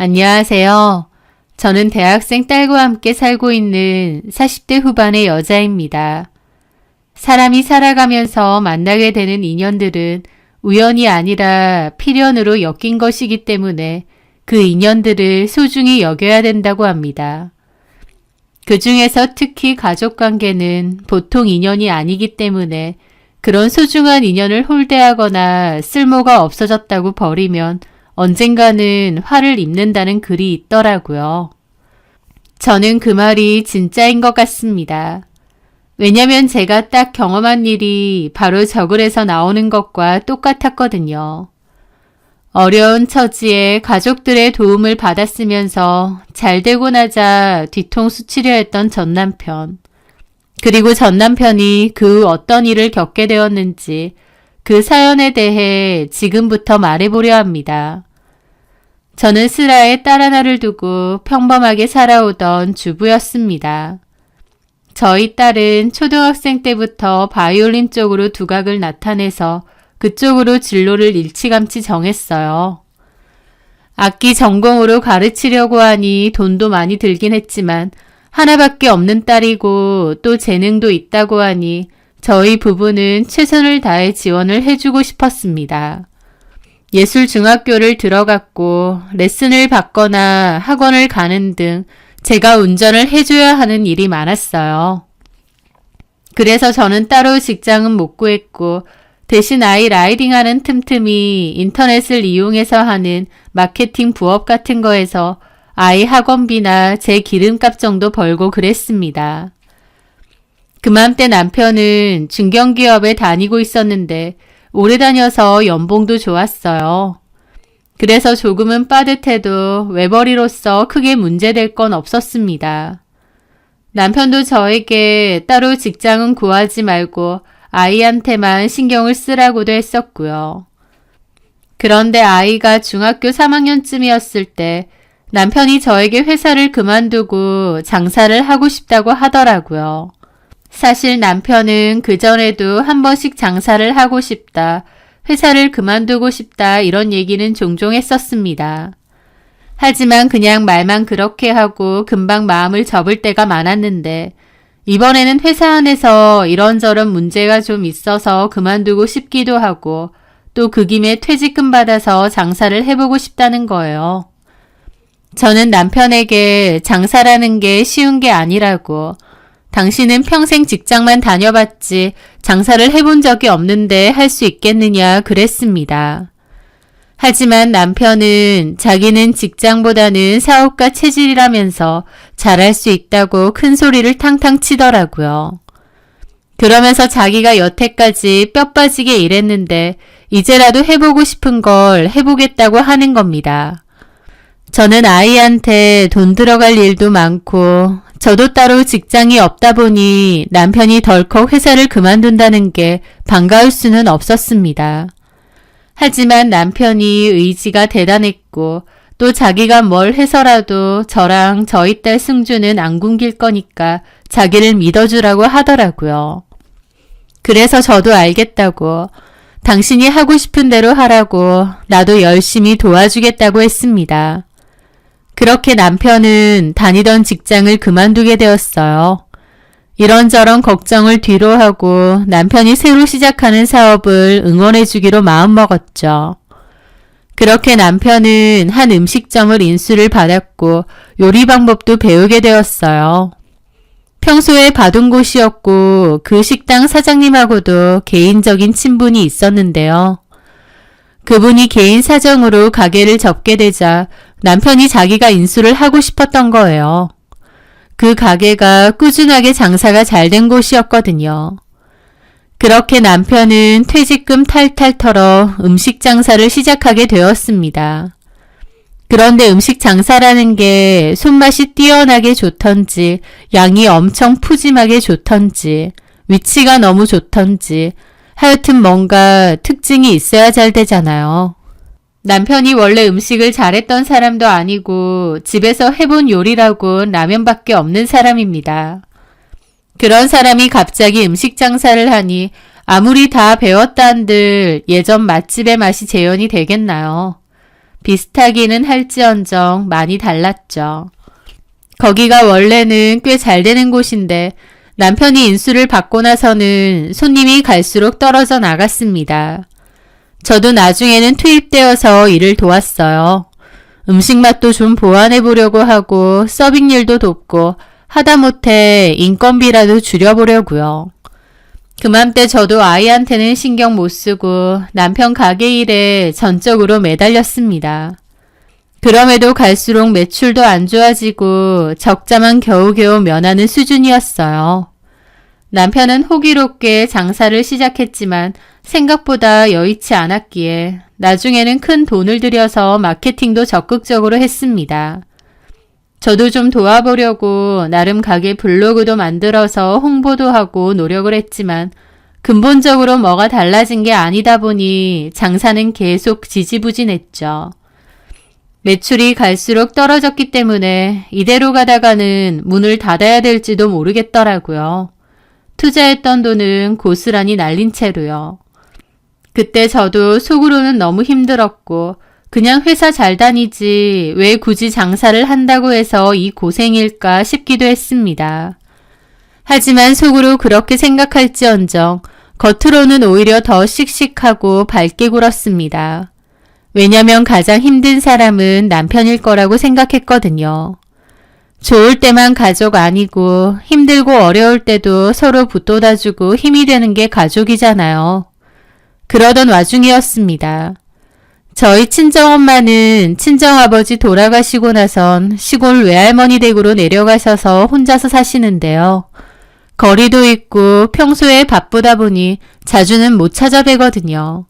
안녕하세요. 저는 대학생 딸과 함께 살고 있는 40대 후반의 여자입니다. 사람이 살아가면서 만나게 되는 인연들은 우연이 아니라 필연으로 엮인 것이기 때문에 그 인연들을 소중히 여겨야 된다고 합니다. 그 중에서 특히 가족관계는 보통 인연이 아니기 때문에 그런 소중한 인연을 홀대하거나 쓸모가 없어졌다고 버리면 언젠가는 화를 입는다는 글이 있더라고요. 저는 그 말이 진짜인 것 같습니다. 왜냐면 제가 딱 경험한 일이 바로 저 글에서 나오는 것과 똑같았거든요. 어려운 처지에 가족들의 도움을 받았으면서 잘 되고 나자 뒤통수 치려 했던 전 남편. 그리고 전 남편이 그 후 어떤 일을 겪게 되었는지 그 사연에 대해 지금부터 말해보려 합니다. 저는 슬하에 딸 하나를 두고 평범하게 살아오던 주부였습니다. 저희 딸은 초등학생 때부터 바이올린 쪽으로 두각을 나타내서 그쪽으로 진로를 일찌감치 정했어요. 악기 전공으로 가르치려고 하니 돈도 많이 들긴 했지만 하나밖에 없는 딸이고 또 재능도 있다고 하니 저희 부부는 최선을 다해 지원을 해주고 싶었습니다. 예술중학교를 들어갔고 레슨을 받거나 학원을 가는 등 제가 운전을 해줘야 하는 일이 많았어요. 그래서 저는 따로 직장은 못 구했고 대신 아이 라이딩하는 틈틈이 인터넷을 이용해서 하는 마케팅 부업 같은 거에서 아이 학원비나 제 기름값 정도 벌고 그랬습니다. 그맘때 남편은 중견기업에 다니고 있었는데 오래 다녀서 연봉도 좋았어요. 그래서 조금은 빠듯해도 외벌이로서 크게 문제될 건 없었습니다. 남편도 저에게 따로 직장은 구하지 말고 아이한테만 신경을 쓰라고도 했었고요. 그런데 아이가 중학교 3학년쯤이었을 때 남편이 저에게 회사를 그만두고 장사를 하고 싶다고 하더라고요. 사실 남편은 그전에도 한 번씩 장사를 하고 싶다, 회사를 그만두고 싶다 이런 얘기는 종종 했었습니다. 하지만 그냥 말만 그렇게 하고 금방 마음을 접을 때가 많았는데 이번에는 회사 안에서 이런저런 문제가 좀 있어서 그만두고 싶기도 하고 또 그 김에 퇴직금 받아서 장사를 해보고 싶다는 거예요. 저는 남편에게 장사라는 게 쉬운 게 아니라고, 당신은 평생 직장만 다녀봤지 장사를 해본 적이 없는데 할 수 있겠느냐 그랬습니다. 하지만 남편은 자기는 직장보다는 사업가 체질이라면서 잘할 수 있다고 큰 소리를 탕탕 치더라고요. 그러면서 자기가 여태까지 뼈 빠지게 일했는데 이제라도 해보고 싶은 걸 해보겠다고 하는 겁니다. 저는 아이한테 돈 들어갈 일도 많고 저도 따로 직장이 없다 보니 남편이 덜컥 회사를 그만둔다는 게 반가울 수는 없었습니다. 하지만 남편이 의지가 대단했고 또 자기가 뭘 해서라도 저랑 저희 딸 승주는 안 굶길 거니까 자기를 믿어주라고 하더라고요. 그래서 저도 알겠다고, 당신이 하고 싶은 대로 하라고 나도 열심히 도와주겠다고 했습니다. 그렇게 남편은 다니던 직장을 그만두게 되었어요. 이런저런 걱정을 뒤로 하고 남편이 새로 시작하는 사업을 응원해주기로 마음먹었죠. 그렇게 남편은 한 음식점을 인수를 받았고 요리 방법도 배우게 되었어요. 평소에 봐둔 곳이었고 그 식당 사장님하고도 개인적인 친분이 있었는데요. 그분이 개인 사정으로 가게를 접게 되자 남편이 자기가 인수를 하고 싶었던 거예요. 그 가게가 꾸준하게 장사가 잘 된 곳이었거든요. 그렇게 남편은 퇴직금 탈탈 털어 음식 장사를 시작하게 되었습니다. 그런데 음식 장사라는 게 손맛이 뛰어나게 좋던지, 양이 엄청 푸짐하게 좋던지, 위치가 너무 좋던지, 하여튼 뭔가 특징이 있어야 잘 되잖아요. 남편이 원래 음식을 잘했던 사람도 아니고 집에서 해본 요리라곤 라면밖에 없는 사람입니다. 그런 사람이 갑자기 음식 장사를 하니 아무리 다 배웠다 한들 예전 맛집의 맛이 재현이 되겠나요? 비슷하기는 할지언정 많이 달랐죠. 거기가 원래는 꽤 잘 되는 곳인데 남편이 인수를 받고 나서는 손님이 갈수록 떨어져 나갔습니다. 저도 나중에는 투입되어서 일을 도왔어요. 음식 맛도 좀 보완해 보려고 하고 서빙 일도 돕고 하다못해 인건비라도 줄여보려고요. 그맘때 저도 아이한테는 신경 못 쓰고 남편 가게 일에 전적으로 매달렸습니다. 그럼에도 갈수록 매출도 안 좋아지고 적자만 겨우겨우 면하는 수준이었어요. 남편은 호기롭게 장사를 시작했지만 생각보다 여의치 않았기에 나중에는 큰 돈을 들여서 마케팅도 적극적으로 했습니다. 저도 좀 도와보려고 나름 가게 블로그도 만들어서 홍보도 하고 노력을 했지만 근본적으로 뭐가 달라진 게 아니다 보니 장사는 계속 지지부진했죠. 매출이 갈수록 떨어졌기 때문에 이대로 가다가는 문을 닫아야 될지도 모르겠더라고요. 투자했던 돈은 고스란히 날린 채로요. 그때 저도 속으로는 너무 힘들었고 그냥 회사 잘 다니지 왜 굳이 장사를 한다고 해서 이 고생일까 싶기도 했습니다. 하지만 속으로 그렇게 생각할지언정 겉으로는 오히려 더 씩씩하고 밝게 굴었습니다. 왜냐면 가장 힘든 사람은 남편일 거라고 생각했거든요. 좋을 때만 가족 아니고 힘들고 어려울 때도 서로 붙돋아주고 힘이 되는 게 가족이잖아요. 그러던 와중이었습니다. 저희 친정엄마는 친정아버지 돌아가시고 나선 시골 외할머니 댁으로 내려가셔서 혼자서 사시는데요. 거리도 있고 평소에 바쁘다 보니 자주는 못 찾아뵈거든요.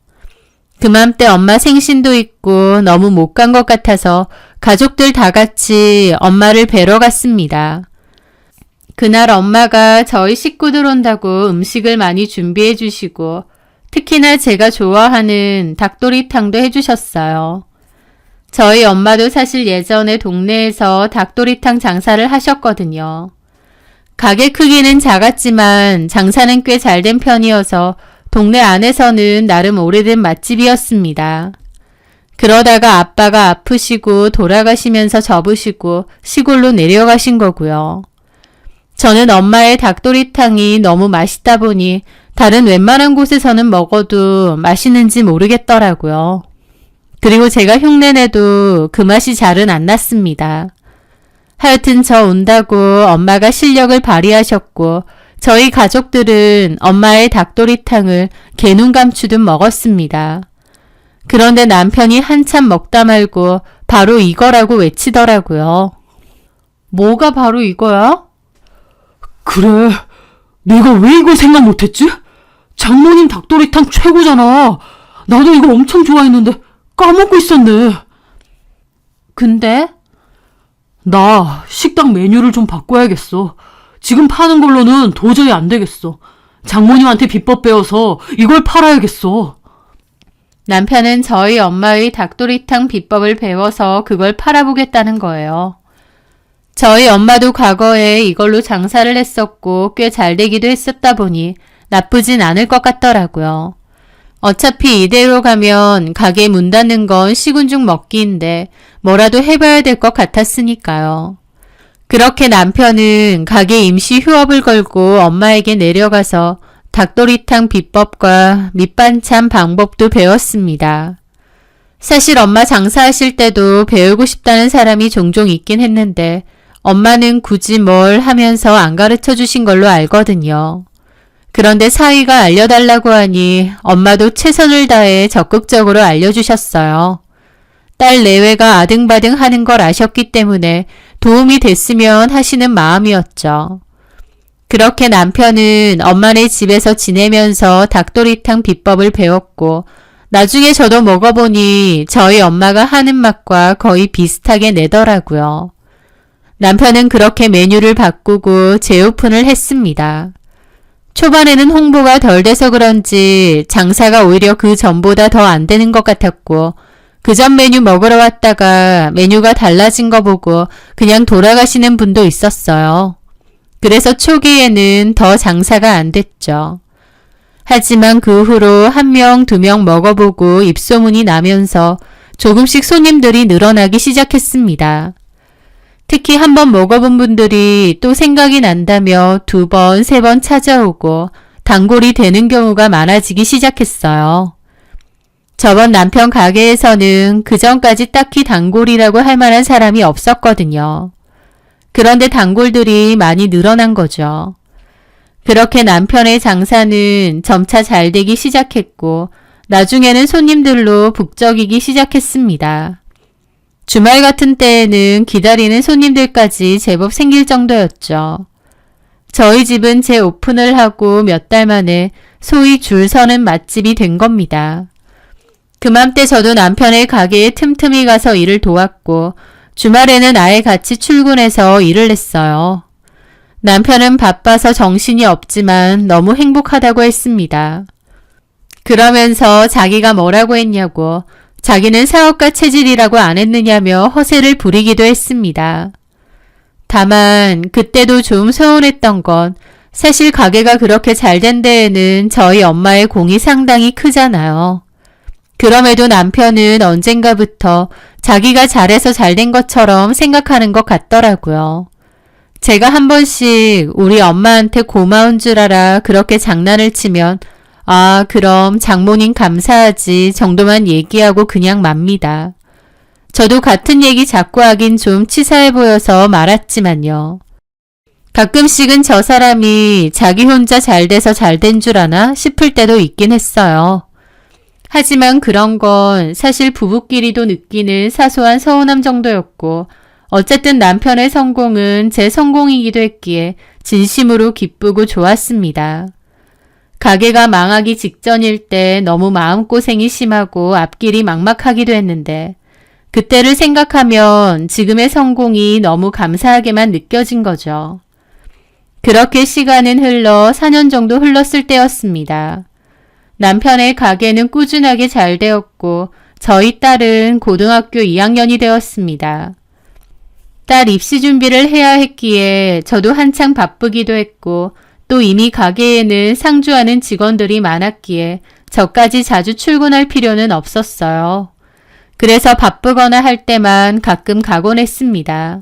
그맘때 엄마 생신도 있고 너무 못 간 것 같아서 가족들 다 같이 엄마를 뵈러 갔습니다. 그날 엄마가 저희 식구들 온다고 음식을 많이 준비해 주시고 특히나 제가 좋아하는 닭도리탕도 해주셨어요. 저희 엄마도 사실 예전에 동네에서 닭도리탕 장사를 하셨거든요. 가게 크기는 작았지만 장사는 꽤 잘된 편이어서 동네 안에서는 나름 오래된 맛집이었습니다. 그러다가 아빠가 아프시고 돌아가시면서 접으시고 시골로 내려가신 거고요. 저는 엄마의 닭도리탕이 너무 맛있다 보니 다른 웬만한 곳에서는 먹어도 맛있는지 모르겠더라고요. 그리고 제가 흉내내도 그 맛이 잘은 안 났습니다. 하여튼 저 온다고 엄마가 실력을 발휘하셨고 저희 가족들은 엄마의 닭도리탕을 개눈 감추듯 먹었습니다. 그런데 남편이 한참 먹다 말고 바로 이거라고 외치더라고요. 뭐가 바로 이거야? 그래, 내가 왜 이걸 생각 못했지? 장모님 닭도리탕 최고잖아. 나도 이거 엄청 좋아했는데 까먹고 있었네. 근데? 나 식당 메뉴를 좀 바꿔야겠어. 지금 파는 걸로는 도저히 안 되겠어. 장모님한테 비법 배워서 이걸 팔아야겠어. 남편은 저희 엄마의 닭도리탕 비법을 배워서 그걸 팔아보겠다는 거예요. 저희 엄마도 과거에 이걸로 장사를 했었고 꽤 잘 되기도 했었다 보니 나쁘진 않을 것 같더라고요. 어차피 이대로 가면 가게 문 닫는 건 시군중 먹기인데 뭐라도 해봐야 될 것 같았으니까요. 그렇게 남편은 가게 임시 휴업을 걸고 엄마에게 내려가서 닭도리탕 비법과 밑반찬 방법도 배웠습니다. 사실 엄마 장사하실 때도 배우고 싶다는 사람이 종종 있긴 했는데 엄마는 굳이 뭘 하면서 안 가르쳐 주신 걸로 알거든요. 그런데 사위가 알려달라고 하니 엄마도 최선을 다해 적극적으로 알려주셨어요. 딸 내외가 아등바등 하는 걸 아셨기 때문에 도움이 됐으면 하시는 마음이었죠. 그렇게 남편은 엄마네 집에서 지내면서 닭도리탕 비법을 배웠고 나중에 저도 먹어보니 저희 엄마가 하는 맛과 거의 비슷하게 내더라고요. 남편은 그렇게 메뉴를 바꾸고 재오픈을 했습니다. 초반에는 홍보가 덜 돼서 그런지 장사가 오히려 그 전보다 더 안 되는 것 같았고 그 전 메뉴 먹으러 왔다가 메뉴가 달라진 거 보고 그냥 돌아가시는 분도 있었어요. 그래서 초기에는 더 장사가 안 됐죠. 하지만 그 후로 1명, 2명 먹어보고 입소문이 나면서 조금씩 손님들이 늘어나기 시작했습니다. 특히 한번 먹어본 분들이 또 생각이 난다며 2번, 3번 찾아오고 단골이 되는 경우가 많아지기 시작했어요. 저번 남편 가게에서는 그전까지 딱히 단골이라고 할 만한 사람이 없었거든요. 그런데 단골들이 많이 늘어난 거죠. 그렇게 남편의 장사는 점차 잘 되기 시작했고 나중에는 손님들로 북적이기 시작했습니다. 주말 같은 때에는 기다리는 손님들까지 제법 생길 정도였죠. 저희 집은 재오픈을 하고 몇 달 만에 소위 줄 서는 맛집이 된 겁니다. 그맘때 저도 남편의 가게에 틈틈이 가서 일을 도왔고 주말에는 아예 같이 출근해서 일을 했어요. 남편은 바빠서 정신이 없지만 너무 행복하다고 했습니다. 그러면서 자기가 뭐라고 했냐고 자기는 사업가 체질이라고 안 했느냐며 허세를 부리기도 했습니다. 다만 그때도 좀 서운했던 건 사실 가게가 그렇게 잘 된 데에는 저희 엄마의 공이 상당히 크잖아요. 그럼에도 남편은 언젠가부터 자기가 잘해서 잘 된 것처럼 생각하는 것 같더라고요. 제가 한 번씩 우리 엄마한테 고마운 줄 알아 그렇게 장난을 치면 아, 그럼 장모님 감사하지 정도만 얘기하고 그냥 맙니다. 저도 같은 얘기 자꾸 하긴 좀 치사해 보여서 말았지만요. 가끔씩은 저 사람이 자기 혼자 잘 돼서 잘 된 줄 아나 싶을 때도 있긴 했어요. 하지만 그런 건 사실 부부끼리도 느끼는 사소한 서운함 정도였고 어쨌든 남편의 성공은 제 성공이기도 했기에 진심으로 기쁘고 좋았습니다. 가게가 망하기 직전일 때 너무 마음고생이 심하고 앞길이 막막하기도 했는데 그때를 생각하면 지금의 성공이 너무 감사하게만 느껴진 거죠. 그렇게 시간은 흘러 4년 정도 흘렀을 때였습니다. 남편의 가게는 꾸준하게 잘 되었고 저희 딸은 고등학교 2학년이 되었습니다. 딸 입시 준비를 해야 했기에 저도 한창 바쁘기도 했고 또 이미 가게에는 상주하는 직원들이 많았기에 저까지 자주 출근할 필요는 없었어요. 그래서 바쁘거나 할 때만 가끔 가곤 했습니다.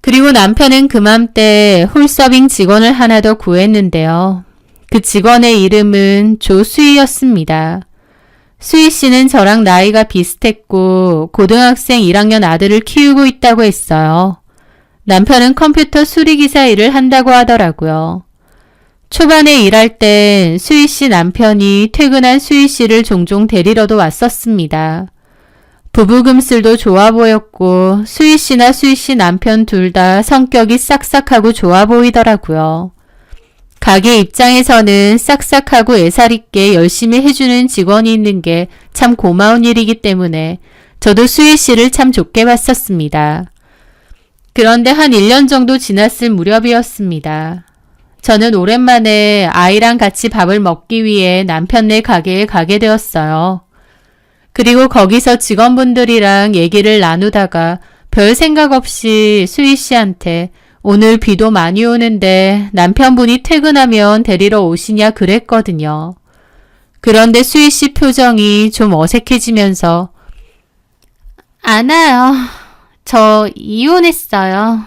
그리고 남편은 그맘때 홀서빙 직원을 하나 더 구했는데요. 그 직원의 이름은 조수희였습니다. 수희 씨는 저랑 나이가 비슷했고 고등학생 1학년 아들을 키우고 있다고 했어요. 남편은 컴퓨터 수리기사 일을 한다고 하더라고요. 초반에 일할 땐 수희 씨 남편이 퇴근한 수희 씨를 종종 데리러도 왔었습니다. 부부금슬도 좋아 보였고 수희 씨나 수희 씨 남편 둘 다 성격이 싹싹하고 좋아 보이더라고요. 가게 입장에서는 싹싹하고 애살있게 열심히 해주는 직원이 있는 게 참 고마운 일이기 때문에 저도 수희 씨를 참 좋게 봤었습니다. 그런데 한 1년 정도 지났을 무렵이었습니다. 저는 오랜만에 아이랑 같이 밥을 먹기 위해 남편네 가게에 가게 되었어요. 그리고 거기서 직원분들이랑 얘기를 나누다가 별 생각 없이 수희 씨한테 오늘 비도 많이 오는데 남편분이 퇴근하면 데리러 오시냐 그랬거든요. 그런데 수희 씨 표정이 좀 어색해지면서 안 와요. 저 이혼했어요.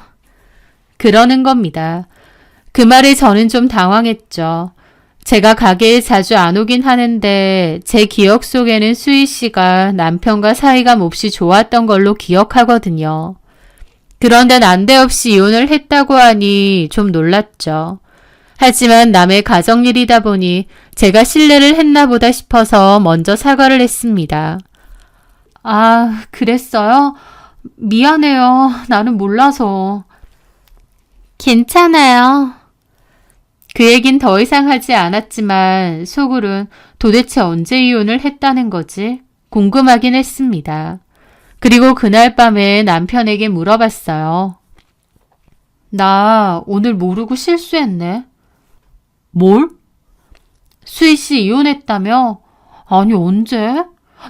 그러는 겁니다. 그 말에 저는 좀 당황했죠. 제가 가게에 자주 안 오긴 하는데 제 기억 속에는 수희 씨가 남편과 사이가 몹시 좋았던 걸로 기억하거든요. 그런데 난데없이 이혼을 했다고 하니 좀 놀랐죠. 하지만 남의 가정일이다 보니 제가 실례를 했나 보다 싶어서 먼저 사과를 했습니다. 아, 그랬어요? 미안해요. 나는 몰라서. 괜찮아요. 그 얘긴 더 이상 하지 않았지만 속으론 도대체 언제 이혼을 했다는 거지? 궁금하긴 했습니다. 그리고 그날 밤에 남편에게 물어봤어요. 나 오늘 모르고 실수했네. 뭘? 수희 씨 이혼했다며? 아니 언제?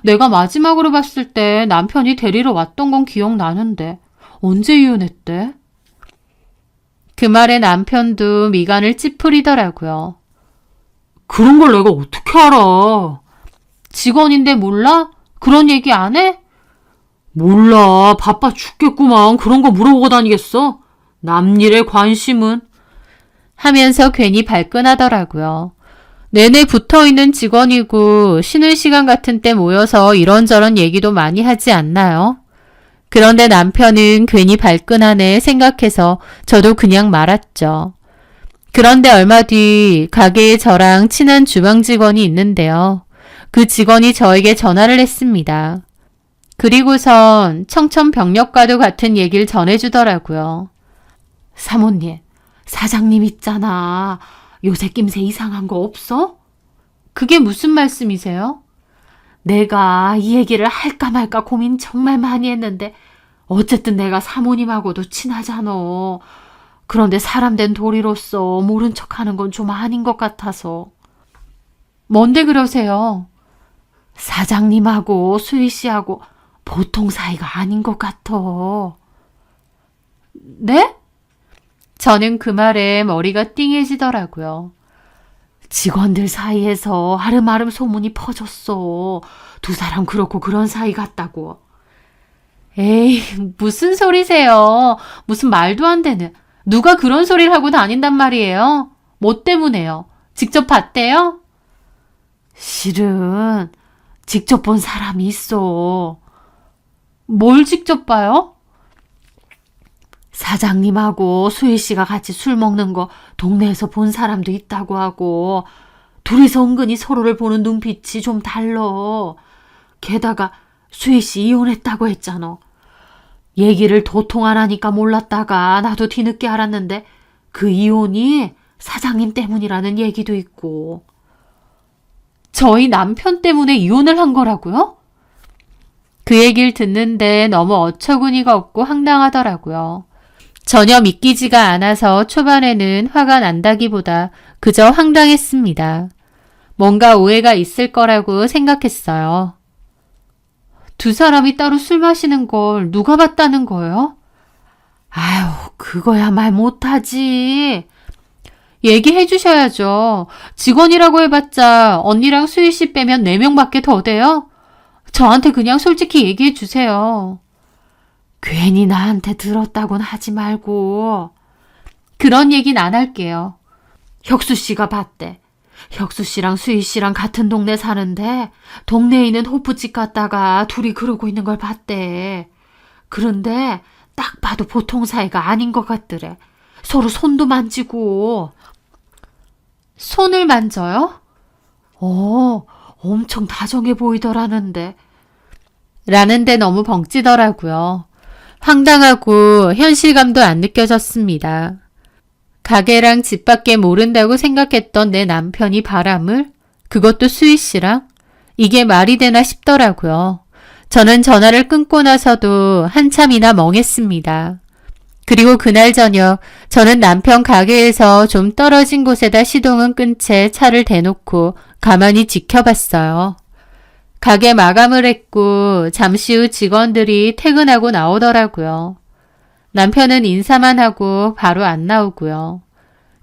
내가 마지막으로 봤을 때 남편이 데리러 왔던 건 기억나는데 언제 이혼했대? 그 말에 남편도 미간을 찌푸리더라고요. 그런 걸 내가 어떻게 알아? 직원인데 몰라? 그런 얘기 안 해? 몰라. 바빠 죽겠구만. 그런 거 물어보고 다니겠어? 남 일에 관심은. 하면서 괜히 발끈하더라고요. 내내 붙어있는 직원이고 쉬는 시간 같은 때 모여서 이런저런 얘기도 많이 하지 않나요? 그런데 남편은 괜히 발끈하네 생각해서 저도 그냥 말았죠. 그런데 얼마 뒤 가게에 저랑 친한 주방 직원이 있는데요. 그 직원이 저에게 전화를 했습니다. 그리고선 청천벽력과도 같은 얘기를 전해주더라고요. 사모님, 사장님 있잖아. 요새 낌새 이상한 거 없어? 그게 무슨 말씀이세요? 내가 이 얘기를 할까 말까 고민 정말 많이 했는데 어쨌든 내가 사모님하고도 친하잖아. 그런데 사람 된 도리로서 모른 척하는 건 좀 아닌 것 같아서. 뭔데 그러세요? 사장님하고 수희 씨하고 보통 사이가 아닌 것 같아. 네? 저는 그 말에 머리가 띵해지더라고요. 직원들 사이에서 하름하름 소문이 퍼졌어. 두 사람 그렇고 그런 사이 같다고. 에이, 무슨 소리세요? 무슨 말도 안 되는. 누가 그런 소리를 하고 다닌단 말이에요? 뭐 때문에요? 직접 봤대요? 실은 직접 본 사람이 있어. 뭘 직접 봐요? 사장님하고 수희 씨가 같이 술 먹는 거 동네에서 본 사람도 있다고 하고 둘이서 은근히 서로를 보는 눈빛이 좀 달라. 게다가 수희 씨 이혼했다고 했잖아. 얘기를 도통 안 하니까 몰랐다가 나도 뒤늦게 알았는데 그 이혼이 사장님 때문이라는 얘기도 있고. 저희 남편 때문에 이혼을 한 거라고요? 그 얘기를 듣는데 너무 어처구니가 없고 황당하더라고요. 전혀 믿기지가 않아서 초반에는 화가 난다기보다 그저 황당했습니다. 뭔가 오해가 있을 거라고 생각했어요. 두 사람이 따로 술 마시는 걸 누가 봤다는 거예요? 아유, 그거야 말 못하지. 얘기해 주셔야죠. 직원이라고 해봤자 언니랑 수희 씨 빼면 4명밖에 더 돼요? 저한테 그냥 솔직히 얘기해 주세요. 괜히 나한테 들었다곤 하지 말고. 그런 얘기는 안 할게요. 혁수 씨가 봤대. 혁수 씨랑 수희 씨랑 같은 동네 사는데 동네에 있는 호프집 갔다가 둘이 그러고 있는 걸 봤대. 그런데 딱 봐도 보통 사이가 아닌 것 같더래. 서로 손도 만지고. 손을 만져요? 엄청 다정해 보이더라는데. 라는데 너무 벙찌더라고요. 황당하고 현실감도 안 느껴졌습니다. 가게랑 집 밖에 모른다고 생각했던 내 남편이 바람을? 그것도 수희 씨랑? 이게 말이 되나 싶더라고요. 저는 전화를 끊고 나서도 한참이나 멍했습니다. 그리고 그날 저녁 저는 남편 가게에서 좀 떨어진 곳에다 시동은 끈 채 차를 대놓고 가만히 지켜봤어요. 가게 마감을 했고 잠시 후 직원들이 퇴근하고 나오더라고요. 남편은 인사만 하고 바로 안 나오고요.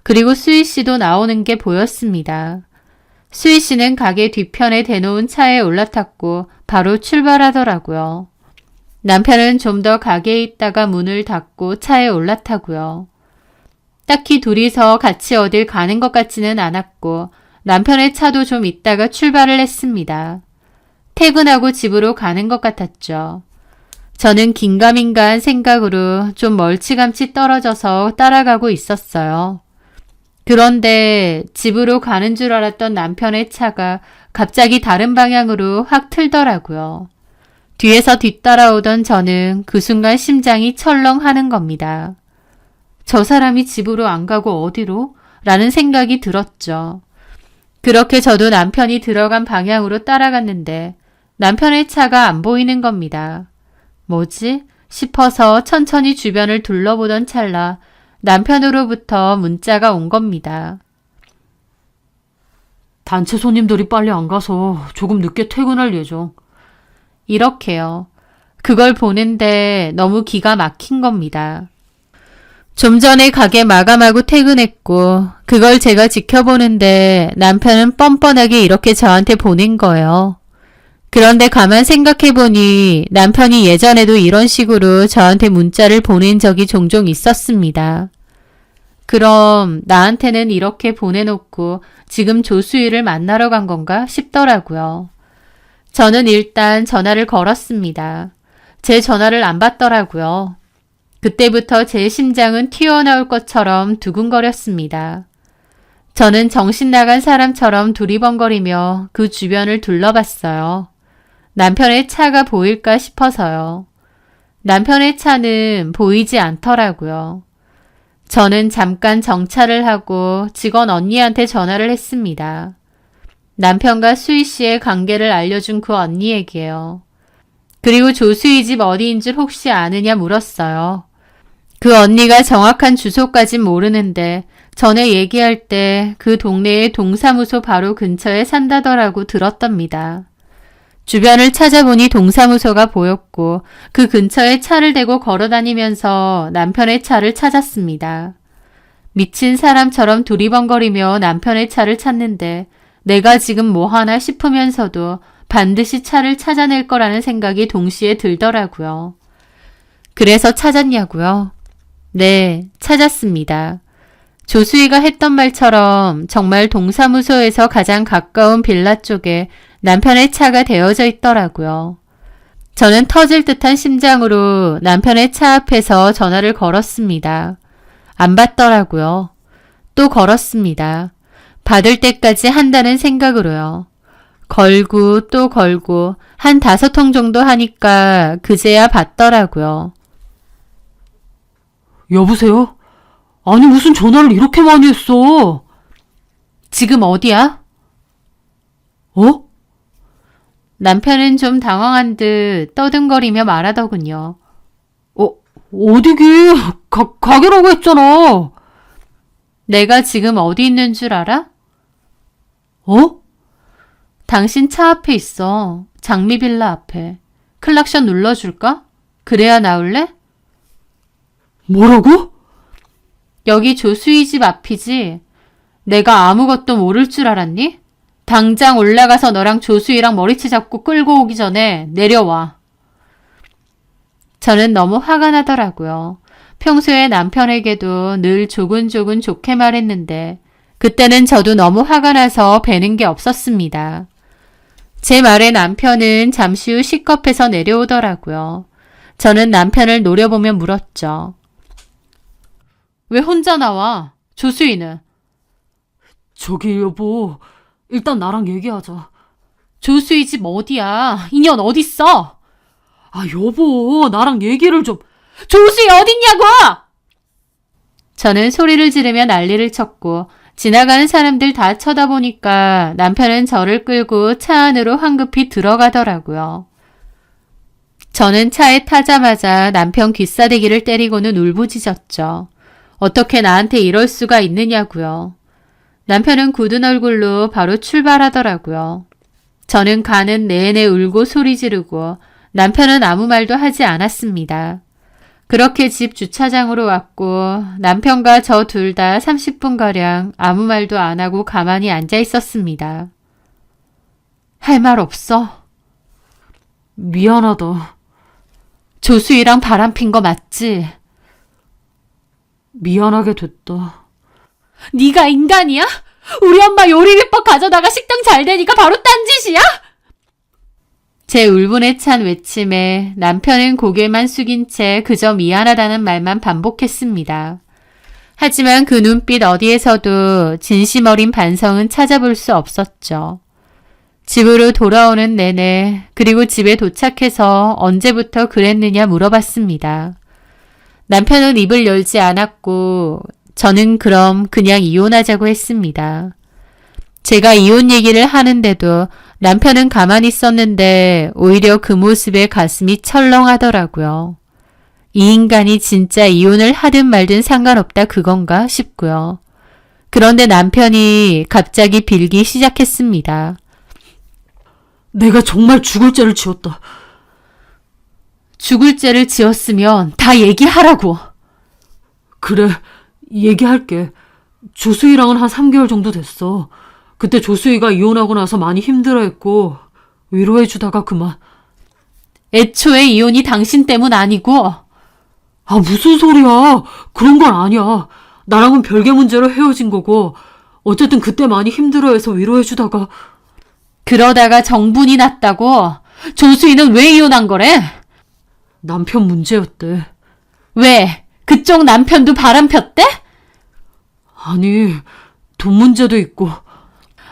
그리고 수희 씨도 나오는 게 보였습니다. 수희 씨는 가게 뒤편에 대놓은 차에 올라탔고 바로 출발하더라고요. 남편은 좀 더 가게에 있다가 문을 닫고 차에 올라타고요. 딱히 둘이서 같이 어딜 가는 것 같지는 않았고 남편의 차도 좀 있다가 출발을 했습니다. 퇴근하고 집으로 가는 것 같았죠. 저는 긴가민가한 생각으로 좀 멀찌감치 떨어져서 따라가고 있었어요. 그런데 집으로 가는 줄 알았던 남편의 차가 갑자기 다른 방향으로 확 틀더라고요. 뒤에서 뒤따라오던 저는 그 순간 심장이 철렁하는 겁니다. 저 사람이 집으로 안 가고 어디로? 라는 생각이 들었죠. 그렇게 저도 남편이 들어간 방향으로 따라갔는데 남편의 차가 안 보이는 겁니다. 뭐지? 싶어서 천천히 주변을 둘러보던 찰나 남편으로부터 문자가 온 겁니다. 단체 손님들이 빨리 안 가서 조금 늦게 퇴근할 예정. 이렇게요. 그걸 보는데 너무 기가 막힌 겁니다. 좀 전에 가게 마감하고 퇴근했고 그걸 제가 지켜보는데 남편은 뻔뻔하게 이렇게 저한테 보낸 거예요. 그런데 가만 생각해보니 남편이 예전에도 이런 식으로 저한테 문자를 보낸 적이 종종 있었습니다. 그럼 나한테는 이렇게 보내놓고 지금 조수희를 만나러 간 건가 싶더라고요. 저는 일단 전화를 걸었습니다. 제 전화를 안 받더라고요. 그때부터 제 심장은 튀어나올 것처럼 두근거렸습니다. 저는 정신 나간 사람처럼 두리번거리며 그 주변을 둘러봤어요. 남편의 차가 보일까 싶어서요. 남편의 차는 보이지 않더라고요. 저는 잠깐 정차를 하고 직원 언니한테 전화를 했습니다. 남편과 수희 씨의 관계를 알려준 그 언니에게요. 그리고 조수희 집 어디인 줄 혹시 아느냐 물었어요. 그 언니가 정확한 주소까진 모르는데 전에 얘기할 때 그 동네의 동사무소 바로 근처에 산다더라고 들었답니다. 주변을 찾아보니 동사무소가 보였고 그 근처에 차를 대고 걸어다니면서 남편의 차를 찾았습니다. 미친 사람처럼 두리번거리며 남편의 차를 찾는데 내가 지금 뭐 하나 싶으면서도 반드시 차를 찾아낼 거라는 생각이 동시에 들더라고요. 그래서 찾았냐고요? 네, 찾았습니다. 조수희가 했던 말처럼 정말 동사무소에서 가장 가까운 빌라 쪽에 남편의 차가 대여져 있더라고요. 저는 터질 듯한 심장으로 남편의 차 앞에서 전화를 걸었습니다. 안 받더라고요. 또 걸었습니다. 받을 때까지 한다는 생각으로요. 걸고 또 걸고 한 5통 정도 하니까 그제야 받더라고요. 여보세요? 아니 무슨 전화를 이렇게 많이 했어? 지금 어디야? 어? 남편은 좀 당황한 듯 떠듬거리며 말하더군요. 어디게? 가게라고 했잖아. 내가 지금 어디 있는 줄 알아? 어? 당신 차 앞에 있어. 장미빌라 앞에. 클락션 눌러줄까? 그래야 나올래? 뭐라고? 여기 조수희 집 앞이지? 내가 아무것도 모를 줄 알았니? 당장 올라가서 너랑 조수희랑 머리채 잡고 끌고 오기 전에 내려와. 저는 너무 화가 나더라고요. 평소에 남편에게도 늘 조근조근 좋게 말했는데 그때는 저도 너무 화가 나서 배는 게 없었습니다. 제 말에 남편은 잠시 후 C컵에서 내려오더라고요. 저는 남편을 노려보며 물었죠. 왜 혼자 나와? 조수희는? 저기 여보, 일단 나랑 얘기하자. 조수희 집 어디야? 인연 어딨어? 아 여보, 나랑 얘기를 좀. 조수희 어딨냐고! 저는 소리를 지르며 난리를 쳤고 지나가는 사람들 다 쳐다보니까 남편은 저를 끌고 차 안으로 황급히 들어가더라고요. 저는 차에 타자마자 남편 귀싸대기를 때리고는 울부짖었죠. 어떻게 나한테 이럴 수가 있느냐고요. 남편은 굳은 얼굴로 바로 출발하더라고요. 저는 가는 내내 울고 소리 지르고 남편은 아무 말도 하지 않았습니다. 그렇게 집 주차장으로 왔고 남편과 저 둘 다 30분가량 아무 말도 안 하고 가만히 앉아 있었습니다. 할 말 없어? 미안하다. 조수희랑 바람핀 거 맞지? 미안하게 됐다. 네가 인간이야? 우리 엄마 요리 비법 가져다가 식당 잘 되니까 바로 딴짓이야? 제 울분에 찬 외침에 남편은 고개만 숙인 채 그저 미안하다는 말만 반복했습니다. 하지만 그 눈빛 어디에서도 진심 어린 반성은 찾아볼 수 없었죠. 집으로 돌아오는 내내 그리고 집에 도착해서 언제부터 그랬느냐 물어봤습니다. 남편은 입을 열지 않았고 저는 그럼 그냥 이혼하자고 했습니다. 제가 이혼 얘기를 하는데도 남편은 가만히 있었는데 오히려 그 모습에 가슴이 철렁하더라고요. 이 인간이 진짜 이혼을 하든 말든 상관없다 그건가 싶고요. 그런데 남편이 갑자기 빌기 시작했습니다. 내가 정말 죽을 죄를 지었다. 죽을 죄를 지었으면 다 얘기하라고. 그래, 얘기할게. 조수희랑은 한 3개월 정도 됐어. 그때 조수희가 이혼하고 나서 많이 힘들어했고 위로해주다가 그만. 애초에 이혼이 당신 때문 아니고 아, 무슨 소리야. 그런 건 아니야. 나랑은 별개 문제로 헤어진 거고, 어쨌든 그때 많이 힘들어해서 위로해주다가. 그러다가 정분이 났다고? 조수희는 왜 이혼한 거래? 남편 문제였대. 왜? 그쪽 남편도 바람 폈대? 아니, 돈 문제도 있고.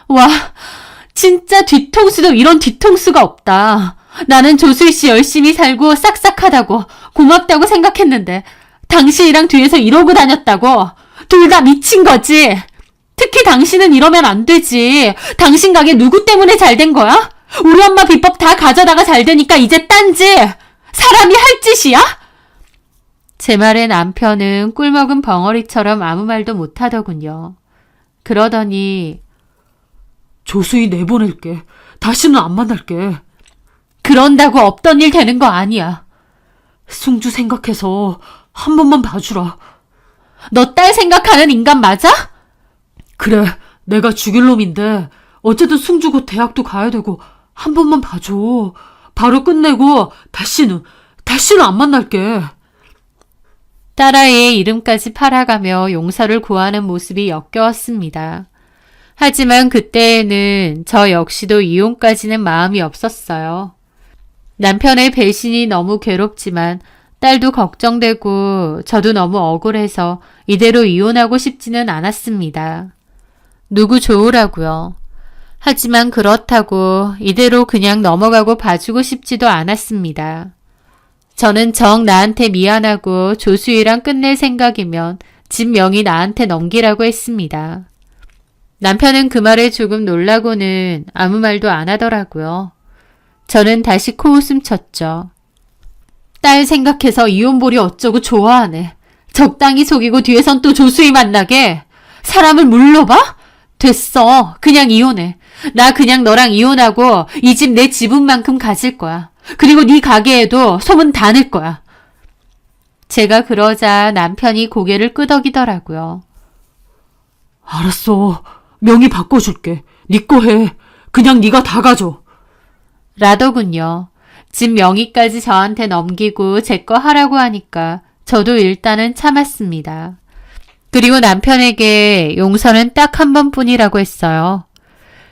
와, 진짜 뒤통수도 이런 뒤통수가 없다. 나는 조수희 씨 열심히 살고 싹싹하다고 고맙다고 생각했는데 당신이랑 뒤에서 이러고 다녔다고. 둘 다 미친 거지. 특히 당신은 이러면 안 되지. 당신 가게 누구 때문에 잘 된 거야? 우리 엄마 비법 다 가져다가 잘 되니까 이제 딴지. 사람이 할 짓이야? 제 말에 남편은 꿀먹은 벙어리처럼 아무 말도 못하더군요. 그러더니 조수희 내보낼게. 다시는 안 만날게. 그런다고 없던 일 되는 거 아니야. 승주 생각해서 한 번만 봐주라. 너 딸 생각하는 인간 맞아? 그래, 내가 죽일 놈인데 어쨌든 승주 곧 대학도 가야 되고 한 번만 봐줘. 바로 끝내고 다시는 안 만날게. 딸아이의 이름까지 팔아가며 용서를 구하는 모습이 역겨웠습니다. 하지만 그때에는 저 역시도 이혼까지는 마음이 없었어요. 남편의 배신이 너무 괴롭지만 딸도 걱정되고 저도 너무 억울해서 이대로 이혼하고 싶지는 않았습니다. 누구 좋으라고요. 하지만 그렇다고 이대로 그냥 넘어가고 봐주고 싶지도 않았습니다. 저는 정 나한테 미안하고 조수희랑 끝낼 생각이면 집 명의 나한테 넘기라고 했습니다. 남편은 그 말에 조금 놀라고는 아무 말도 안 하더라고요. 저는 다시 코웃음 쳤죠. 딸 생각해서 이혼보리 어쩌고 좋아하네. 적당히 속이고 뒤에선 또 조수희 만나게. 사람을 물러봐? 됐어. 그냥 이혼해. 나 그냥 너랑 이혼하고 이 집 내 지분만큼 가질 거야. 그리고 네 가게에도 소문 다 낼 거야. 제가 그러자 남편이 고개를 끄덕이더라고요. 알았어. 명의 바꿔줄게. 네 거 해. 그냥 네가 다 가져. 라더군요. 집 명의까지 저한테 넘기고 제 거 하라고 하니까 저도 일단은 참았습니다. 그리고 남편에게 용서는 딱 한 번뿐이라고 했어요.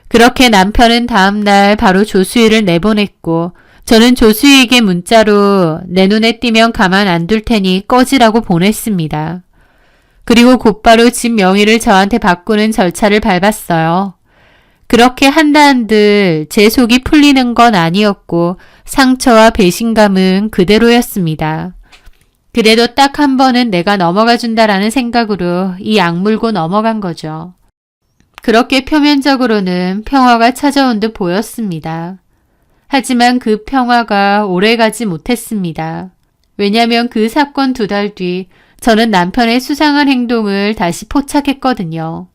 그렇게 남편은 다음날 바로 조수희를 내보냈고 저는 조수희에게 문자로 내 눈에 띄면 가만 안 둘 테니 꺼지라고 보냈습니다. 그리고 곧바로 집 명의를 저한테 바꾸는 절차를 밟았어요. 그렇게 한다 한들 제 속이 풀리는 건 아니었고 상처와 배신감은 그대로였습니다. 그래도 딱 한 번은 내가 넘어가 준다라는 생각으로 이 악물고 넘어간 거죠. 그렇게 표면적으로는 평화가 찾아온 듯 보였습니다. 하지만 그 평화가 오래가지 못했습니다. 왜냐하면 그 사건 2달 뒤 저는 남편의 수상한 행동을 다시 포착했거든요.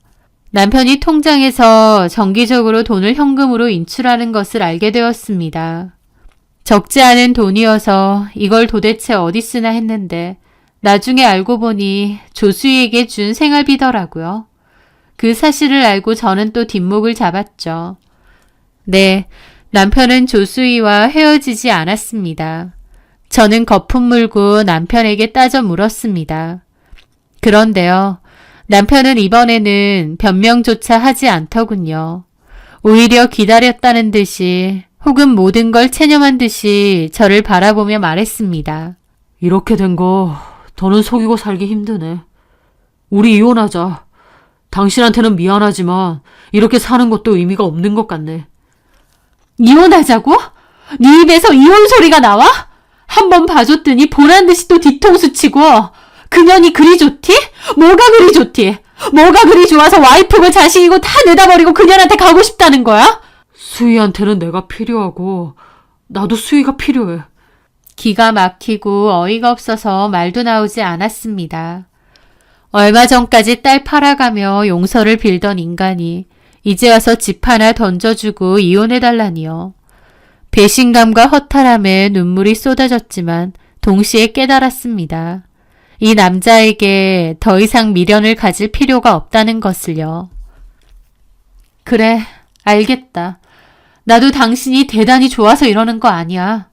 남편이 통장에서 정기적으로 돈을 현금으로 인출하는 것을 알게 되었습니다. 적지 않은 돈이어서 이걸 도대체 어디 쓰나 했는데 나중에 알고 보니 조수희에게 준 생활비더라고요. 그 사실을 알고 저는 또 뒷목을 잡았죠. 네, 남편은 조수희와 헤어지지 않았습니다. 저는 거품 물고 남편에게 따져 물었습니다. 그런데요, 남편은 이번에는 변명조차 하지 않더군요. 오히려 기다렸다는 듯이 혹은 모든 걸 체념한 듯이 저를 바라보며 말했습니다. 이렇게 된 거 더는 속이고 살기 힘드네. 우리 이혼하자. 당신한테는 미안하지만 이렇게 사는 것도 의미가 없는 것 같네. 이혼하자고? 네 입에서 이혼 소리가 나와? 한 번 봐줬더니 보란듯이 또 뒤통수 치고 그년이 그리 좋디? 뭐가 그리 좋디? 뭐가 그리 좋아서 와이프고 자식이고 다 내다버리고 그년한테 가고 싶다는 거야? 수희한테는 내가 필요하고 나도 수희가 필요해. 기가 막히고 어이가 없어서 말도 나오지 않았습니다. 얼마 전까지 딸 팔아가며 용서를 빌던 인간이 이제 와서 집 하나 던져주고 이혼해달라니요. 배신감과 허탈함에 눈물이 쏟아졌지만 동시에 깨달았습니다. 이 남자에게 더 이상 미련을 가질 필요가 없다는 것을요. 그래, 알겠다. 나도 당신이 대단히 좋아서 이러는 거 아니야.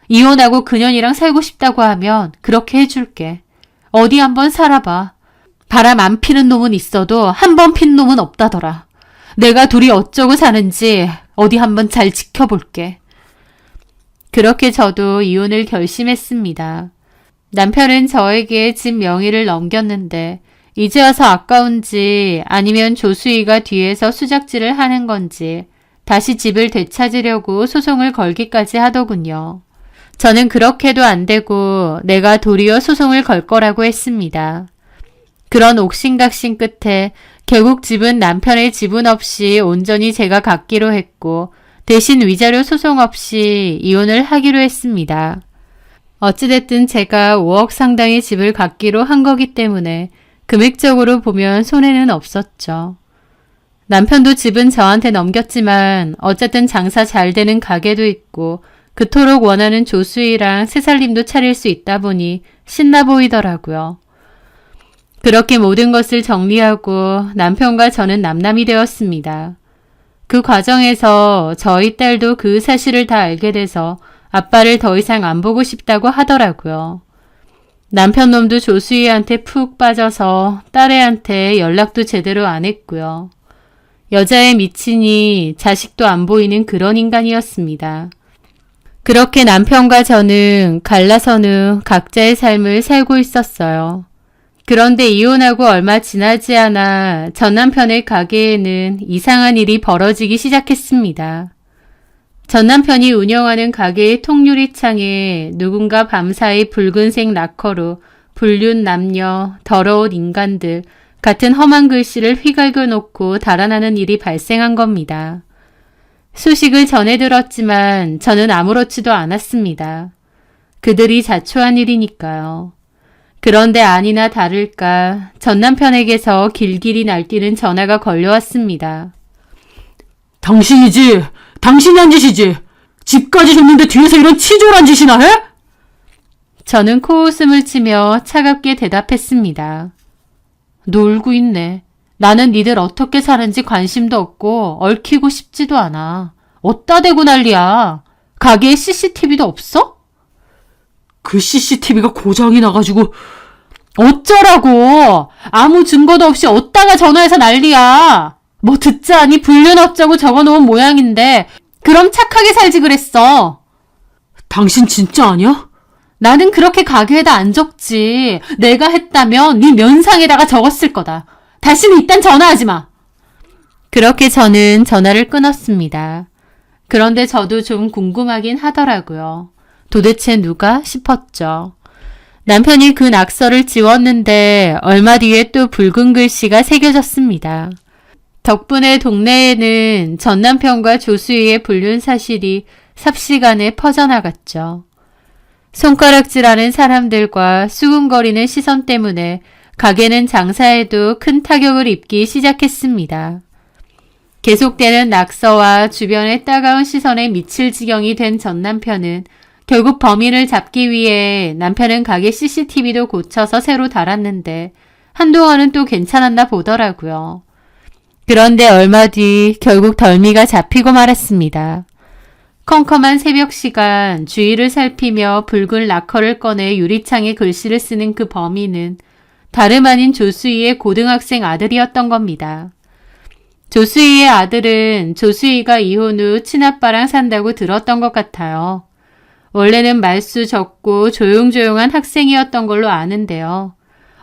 이혼하고 그년이랑 살고 싶다고 하면 그렇게 해줄게. 어디 한번 살아봐. 바람 안 피는 놈은 있어도 한 번 핀 놈은 없다더라. 내가 둘이 어쩌고 사는지 어디 한번 잘 지켜볼게. 그렇게 저도 이혼을 결심했습니다. 남편은 저에게 집 명의를 넘겼는데 이제 와서 아까운지 아니면 조수희가 뒤에서 수작질을 하는 건지 다시 집을 되찾으려고 소송을 걸기까지 하더군요. 저는 그렇게도 안 되고 내가 도리어 소송을 걸 거라고 했습니다. 그런 옥신각신 끝에 결국 집은 남편의 지분 없이 온전히 제가 갖기로 했고 대신 위자료 소송 없이 이혼을 하기로 했습니다. 어찌됐든 제가 5억 상당의 집을 갖기로 한 거기 때문에 금액적으로 보면 손해는 없었죠. 남편도 집은 저한테 넘겼지만 어쨌든 장사 잘 되는 가게도 있고 그토록 원하는 조수희랑 새살림도 차릴 수 있다 보니 신나 보이더라고요. 그렇게 모든 것을 정리하고 남편과 저는 남남이 되었습니다. 그 과정에서 저희 딸도 그 사실을 다 알게 돼서 아빠를 더 이상 안 보고 싶다고 하더라고요. 남편 놈도 조수희한테 푹 빠져서 딸애한테 연락도 제대로 안 했고요. 여자에 미치니 자식도 안 보이는 그런 인간이었습니다. 그렇게 남편과 저는 갈라선 후 각자의 삶을 살고 있었어요. 그런데 이혼하고 얼마 지나지 않아 전 남편의 가게에는 이상한 일이 벌어지기 시작했습니다. 전 남편이 운영하는 가게의 통유리창에 누군가 밤사이 붉은색 락커로 불륜 남녀, 더러운 인간들 같은 험한 글씨를 휘갈겨 놓고 달아나는 일이 발생한 겁니다. 소식을 전해 들었지만 저는 아무렇지도 않았습니다. 그들이 자초한 일이니까요. 그런데 아니나 다를까 전 남편에게서 길길이 날뛰는 전화가 걸려왔습니다. 당신이지? 당신이 한 짓이지? 집까지 줬는데 뒤에서 이런 치졸한 짓이나 해? 저는 코웃음을 치며 차갑게 대답했습니다. 놀고 있네. 나는 니들 어떻게 사는지 관심도 없고 얽히고 싶지도 않아. 어따 대고 난리야. 가게에 CCTV도 없어? 그 CCTV가 고장이 나가지고 어쩌라고. 아무 증거도 없이 어따가 전화해서 난리야. 뭐 듣자니 불륜 어쩌고 적어놓은 모양인데 그럼 착하게 살지 그랬어. 당신 진짜 아니야? 나는 그렇게 가게에다 안 적지. 내가 했다면 네 면상에다가 적었을 거다. 다시는 이딴 전화하지 마. 그렇게 저는 전화를 끊었습니다. 그런데 저도 좀 궁금하긴 하더라고요. 도대체 누가 싶었죠. 남편이 그 낙서를 지웠는데 얼마 뒤에 또 붉은 글씨가 새겨졌습니다. 덕분에 동네에는 전 남편과 조수희의 불륜 사실이 삽시간에 퍼져나갔죠. 손가락질하는 사람들과 수군거리는 시선 때문에 가게는 장사에도 큰 타격을 입기 시작했습니다. 계속되는 낙서와 주변의 따가운 시선에 미칠 지경이 된 전 남편은 결국 범인을 잡기 위해 남편은 가게 CCTV도 고쳐서 새로 달았는데 한동안은 또 괜찮았나 보더라고요. 그런데 얼마 뒤 결국 덜미가 잡히고 말았습니다. 컴컴한 새벽 시간 주위를 살피며 붉은 락커를 꺼내 유리창에 글씨를 쓰는 그 범인은 다름 아닌 조수희의 고등학생 아들이었던 겁니다. 조수희의 아들은 조수희가 이혼 후 친아빠랑 산다고 들었던 것 같아요. 원래는 말수 적고 조용조용한 학생이었던 걸로 아는데요.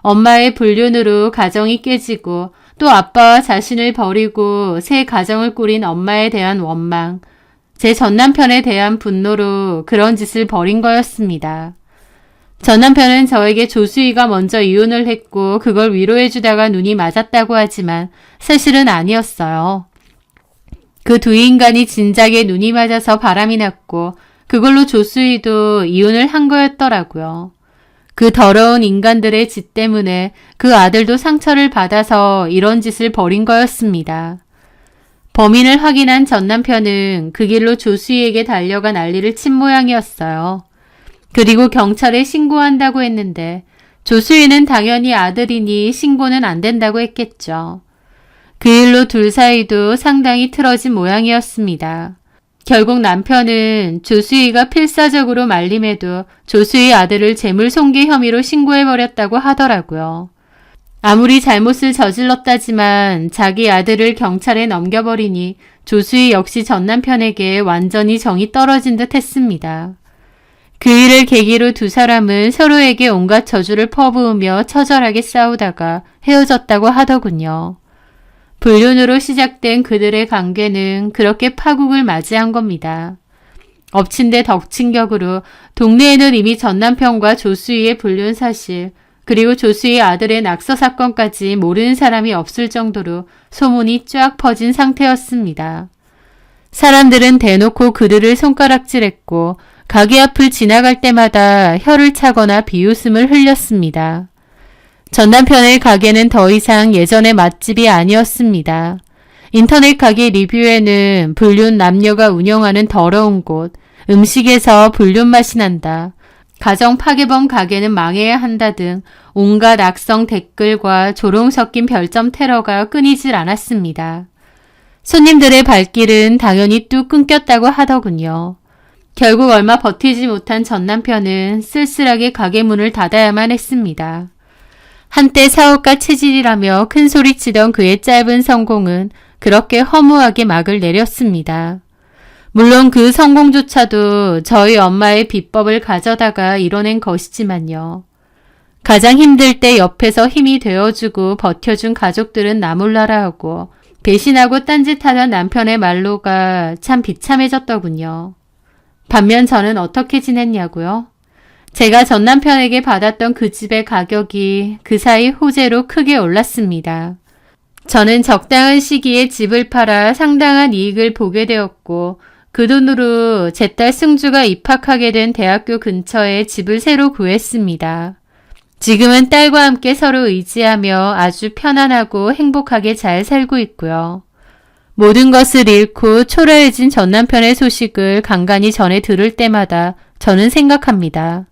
엄마의 불륜으로 가정이 깨지고 또 아빠와 자신을 버리고 새 가정을 꾸린 엄마에 대한 원망, 제 전남편에 대한 분노로 그런 짓을 벌인 거였습니다. 전남편은 저에게 조수희가 먼저 이혼을 했고 그걸 위로해주다가 눈이 맞았다고 하지만 사실은 아니었어요. 그 두 인간이 진작에 눈이 맞아서 바람이 났고 그걸로 조수희도 이혼을 한 거였더라고요. 그 더러운 인간들의 짓 때문에 그 아들도 상처를 받아서 이런 짓을 벌인 거였습니다. 범인을 확인한 전 남편은 그 길로 조수희에게 달려가 난리를 친 모양이었어요. 그리고 경찰에 신고한다고 했는데 조수희는 당연히 아들이니 신고는 안 된다고 했겠죠. 그 일로 둘 사이도 상당히 틀어진 모양이었습니다. 결국 남편은 조수희가 필사적으로 말림해도 조수희 아들을 재물 손괴 혐의로 신고해버렸다고 하더라고요. 아무리 잘못을 저질렀다지만 자기 아들을 경찰에 넘겨버리니 조수희 역시 전 남편에게 완전히 정이 떨어진 듯 했습니다. 그 일을 계기로 두 사람은 서로에게 온갖 저주를 퍼부으며 처절하게 싸우다가 헤어졌다고 하더군요. 불륜으로 시작된 그들의 관계는 그렇게 파국을 맞이한 겁니다. 엎친 데 덮친 격으로 동네에는 이미 전 남편과 조수희의 불륜 사실, 그리고 조수희 아들의 낙서 사건까지 모르는 사람이 없을 정도로 소문이 쫙 퍼진 상태였습니다. 사람들은 대놓고 그들을 손가락질했고 가게 앞을 지나갈 때마다 혀를 차거나 비웃음을 흘렸습니다. 전 남편의 가게는 더 이상 예전의 맛집이 아니었습니다. 인터넷 가게 리뷰에는 불륜 남녀가 운영하는 더러운 곳, 음식에서 불륜 맛이 난다, 가정 파괴범 가게는 망해야 한다 등 온갖 악성 댓글과 조롱 섞인 별점 테러가 끊이질 않았습니다. 손님들의 발길은 당연히 뚝 끊겼다고 하더군요. 결국 얼마 버티지 못한 전 남편은 쓸쓸하게 가게 문을 닫아야만 했습니다. 한때 사업가 체질이라며 큰소리치던 그의 짧은 성공은 그렇게 허무하게 막을 내렸습니다. 물론 그 성공조차도 저희 엄마의 비법을 가져다가 이뤄낸 것이지만요. 가장 힘들 때 옆에서 힘이 되어주고 버텨준 가족들은 나몰라라 하고 배신하고 딴짓하던 남편의 말로가 참 비참해졌더군요. 반면 저는 어떻게 지냈냐고요? 제가 전 남편에게 받았던 그 집의 가격이 그 사이 호재로 크게 올랐습니다. 저는 적당한 시기에 집을 팔아 상당한 이익을 보게 되었고 그 돈으로 제 딸 승주가 입학하게 된 대학교 근처에 집을 새로 구했습니다. 지금은 딸과 함께 서로 의지하며 아주 편안하고 행복하게 잘 살고 있고요. 모든 것을 잃고 초라해진 전 남편의 소식을 간간히 전해 들을 때마다 저는 생각합니다.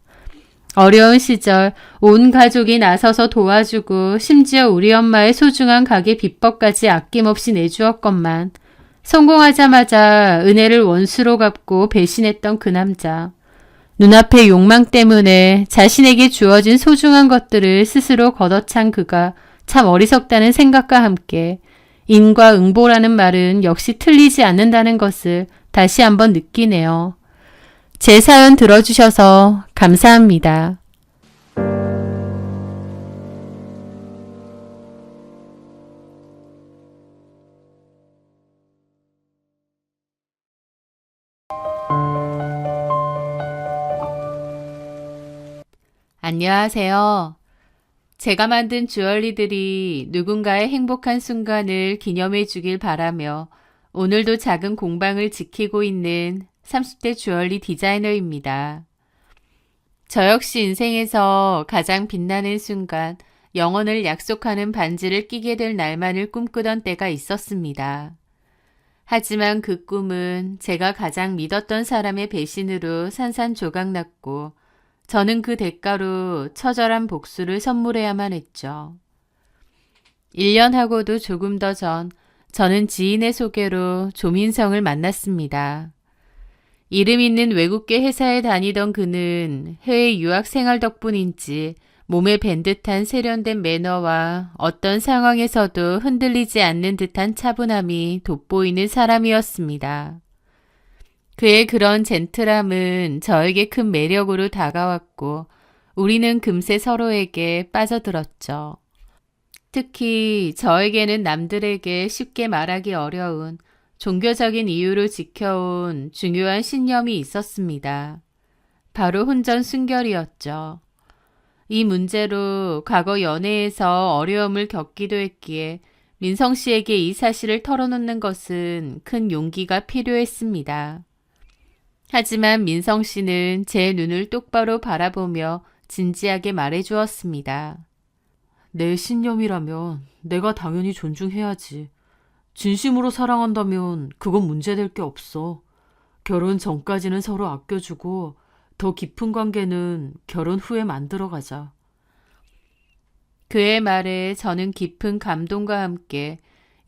어려운 시절 온 가족이 나서서 도와주고 심지어 우리 엄마의 소중한 가게 비법까지 아낌없이 내주었건만 성공하자마자 은혜를 원수로 갚고 배신했던 그 남자. 눈앞의 욕망 때문에 자신에게 주어진 소중한 것들을 스스로 걷어찬 그가 참 어리석다는 생각과 함께 인과응보라는 말은 역시 틀리지 않는다는 것을 다시 한번 느끼네요. 제 사연 들어주셔서 감사합니다. 안녕하세요. 제가 만든 주얼리들이 누군가의 행복한 순간을 기념해 주길 바라며 오늘도 작은 공방을 지키고 있는 30대 주얼리 디자이너입니다. 저 역시 인생에서 가장 빛나는 순간, 영원을 약속하는 반지를 끼게 될 날만을 꿈꾸던 때가 있었습니다. 하지만 그 꿈은 제가 가장 믿었던 사람의 배신으로 산산조각났고 저는 그 대가로 처절한 복수를 선물해야만 했죠. 1년 하고도 조금 더 전, 저는 지인의 소개로 조민성을 만났습니다. 이름 있는 외국계 회사에 다니던 그는 해외 유학 생활 덕분인지 몸에 밴 듯한 세련된 매너와 어떤 상황에서도 흔들리지 않는 듯한 차분함이 돋보이는 사람이었습니다. 그의 그런 젠틀함은 저에게 큰 매력으로 다가왔고 우리는 금세 서로에게 빠져들었죠. 특히 저에게는 남들에게 쉽게 말하기 어려운 종교적인 이유로 지켜온 중요한 신념이 있었습니다. 바로 혼전 순결이었죠. 이 문제로 과거 연애에서 어려움을 겪기도 했기에 민성 씨에게 이 사실을 털어놓는 것은 큰 용기가 필요했습니다. 하지만 민성 씨는 제 눈을 똑바로 바라보며 진지하게 말해주었습니다. 내 신념이라면 내가 당연히 존중해야지. 진심으로 사랑한다면 그건 문제될 게 없어. 결혼 전까지는 서로 아껴주고 더 깊은 관계는 결혼 후에 만들어가자. 그의 말에 저는 깊은 감동과 함께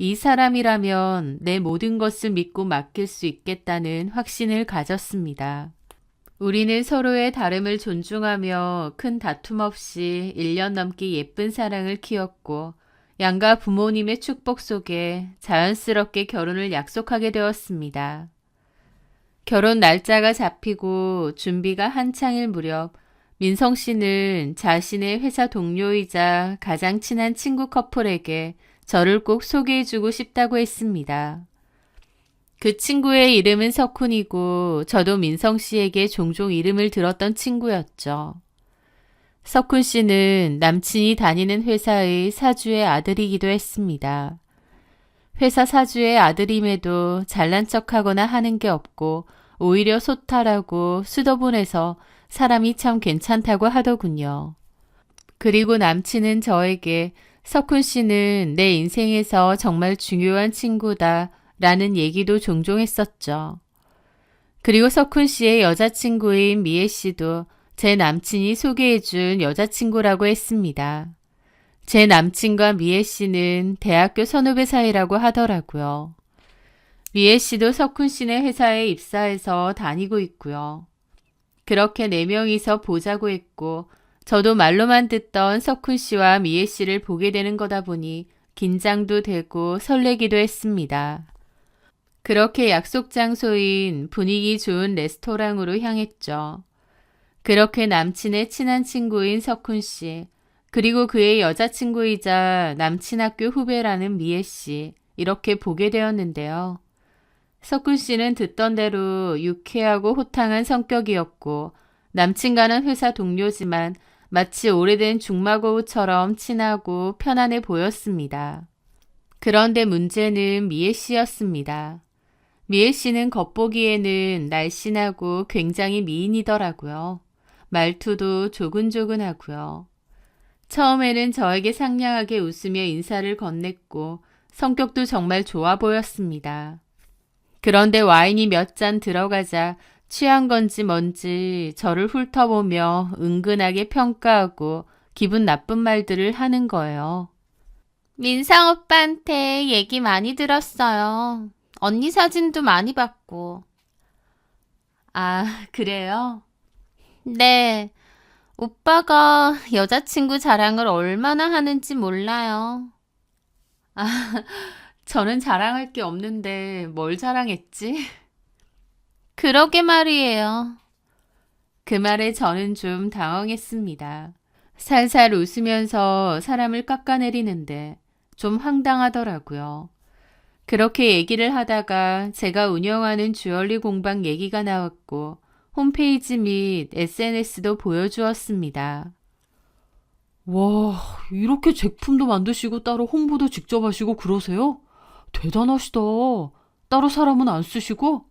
이 사람이라면 내 모든 것을 믿고 맡길 수 있겠다는 확신을 가졌습니다. 우리는 서로의 다름을 존중하며 큰 다툼 없이 1년 넘게 예쁜 사랑을 키웠고 양가 부모님의 축복 속에 자연스럽게 결혼을 약속하게 되었습니다. 결혼 날짜가 잡히고 준비가 한창일 무렵 민성 씨는 자신의 회사 동료이자 가장 친한 친구 커플에게 저를 꼭 소개해주고 싶다고 했습니다. 그 친구의 이름은 석훈이고 저도 민성 씨에게 종종 이름을 들었던 친구였죠. 석훈 씨는 남친이 다니는 회사의 사주의 아들이기도 했습니다. 회사 사주의 아들임에도 잘난 척하거나 하는 게 없고 오히려 소탈하고 수더분해서 사람이 참 괜찮다고 하더군요. 그리고 남친은 저에게 석훈 씨는 내 인생에서 정말 중요한 친구다 라는 얘기도 종종 했었죠. 그리고 석훈 씨의 여자친구인 미애 씨도 제 남친이 소개해준 여자친구라고 했습니다. 제 남친과 미애 씨는 대학교 선후배 사이라고 하더라고요. 미애 씨도 석훈 씨네 회사에 입사해서 다니고 있고요. 그렇게 4명이서 보자고 했고 저도 말로만 듣던 석훈 씨와 미애 씨를 보게 되는 거다 보니 긴장도 되고 설레기도 했습니다. 그렇게 약속 장소인 분위기 좋은 레스토랑으로 향했죠. 그렇게 남친의 친한 친구인 석훈 씨, 그리고 그의 여자친구이자 남친 학교 후배라는 미애 씨, 이렇게 보게 되었는데요. 석훈 씨는 듣던 대로 유쾌하고 호탕한 성격이었고 남친과는 회사 동료지만 마치 오래된 중마고우처럼 친하고 편안해 보였습니다. 그런데 문제는 미애 씨였습니다. 미애 씨는 겉보기에는 날씬하고 굉장히 미인이더라고요. 말투도 조근조근하고요. 처음에는 저에게 상냥하게 웃으며 인사를 건넸고 성격도 정말 좋아 보였습니다. 그런데 와인이 몇 잔 들어가자 취한 건지 뭔지 저를 훑어보며 은근하게 평가하고 기분 나쁜 말들을 하는 거예요. 민상 오빠한테 얘기 많이 들었어요. 언니 사진도 많이 봤고. 아, 그래요? 네. 오빠가 여자친구 자랑을 얼마나 하는지 몰라요. 아, 저는 자랑할 게 없는데 뭘 자랑했지? 그러게 말이에요. 그 말에 저는 좀 당황했습니다. 살살 웃으면서 사람을 깎아내리는데 좀 황당하더라고요. 그렇게 얘기를 하다가 제가 운영하는 주얼리 공방 얘기가 나왔고 홈페이지 및 SNS도 보여주었습니다. 와, 이렇게 제품도 만드시고 따로 홍보도 직접 하시고 그러세요? 대단하시다. 따로 사람은 안 쓰시고?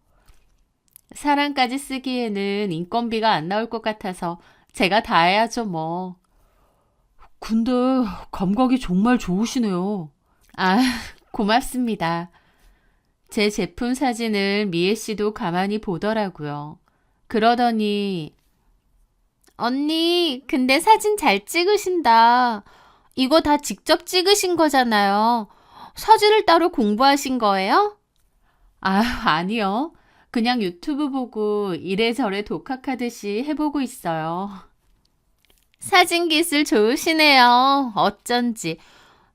사람까지 쓰기에는 인건비가 안 나올 것 같아서 제가 다 해야죠 뭐. 근데 감각이 정말 좋으시네요. 아, 고맙습니다. 제 제품 사진을 미애 씨도 가만히 보더라고요. 그러더니 언니, 근데 사진 잘 찍으신다. 이거 다 직접 찍으신 거잖아요. 사진을 따로 공부하신 거예요? 아, 아니요. 그냥 유튜브 보고 이래저래 독학하듯이 해보고 있어요. 사진 기술 좋으시네요. 어쩐지.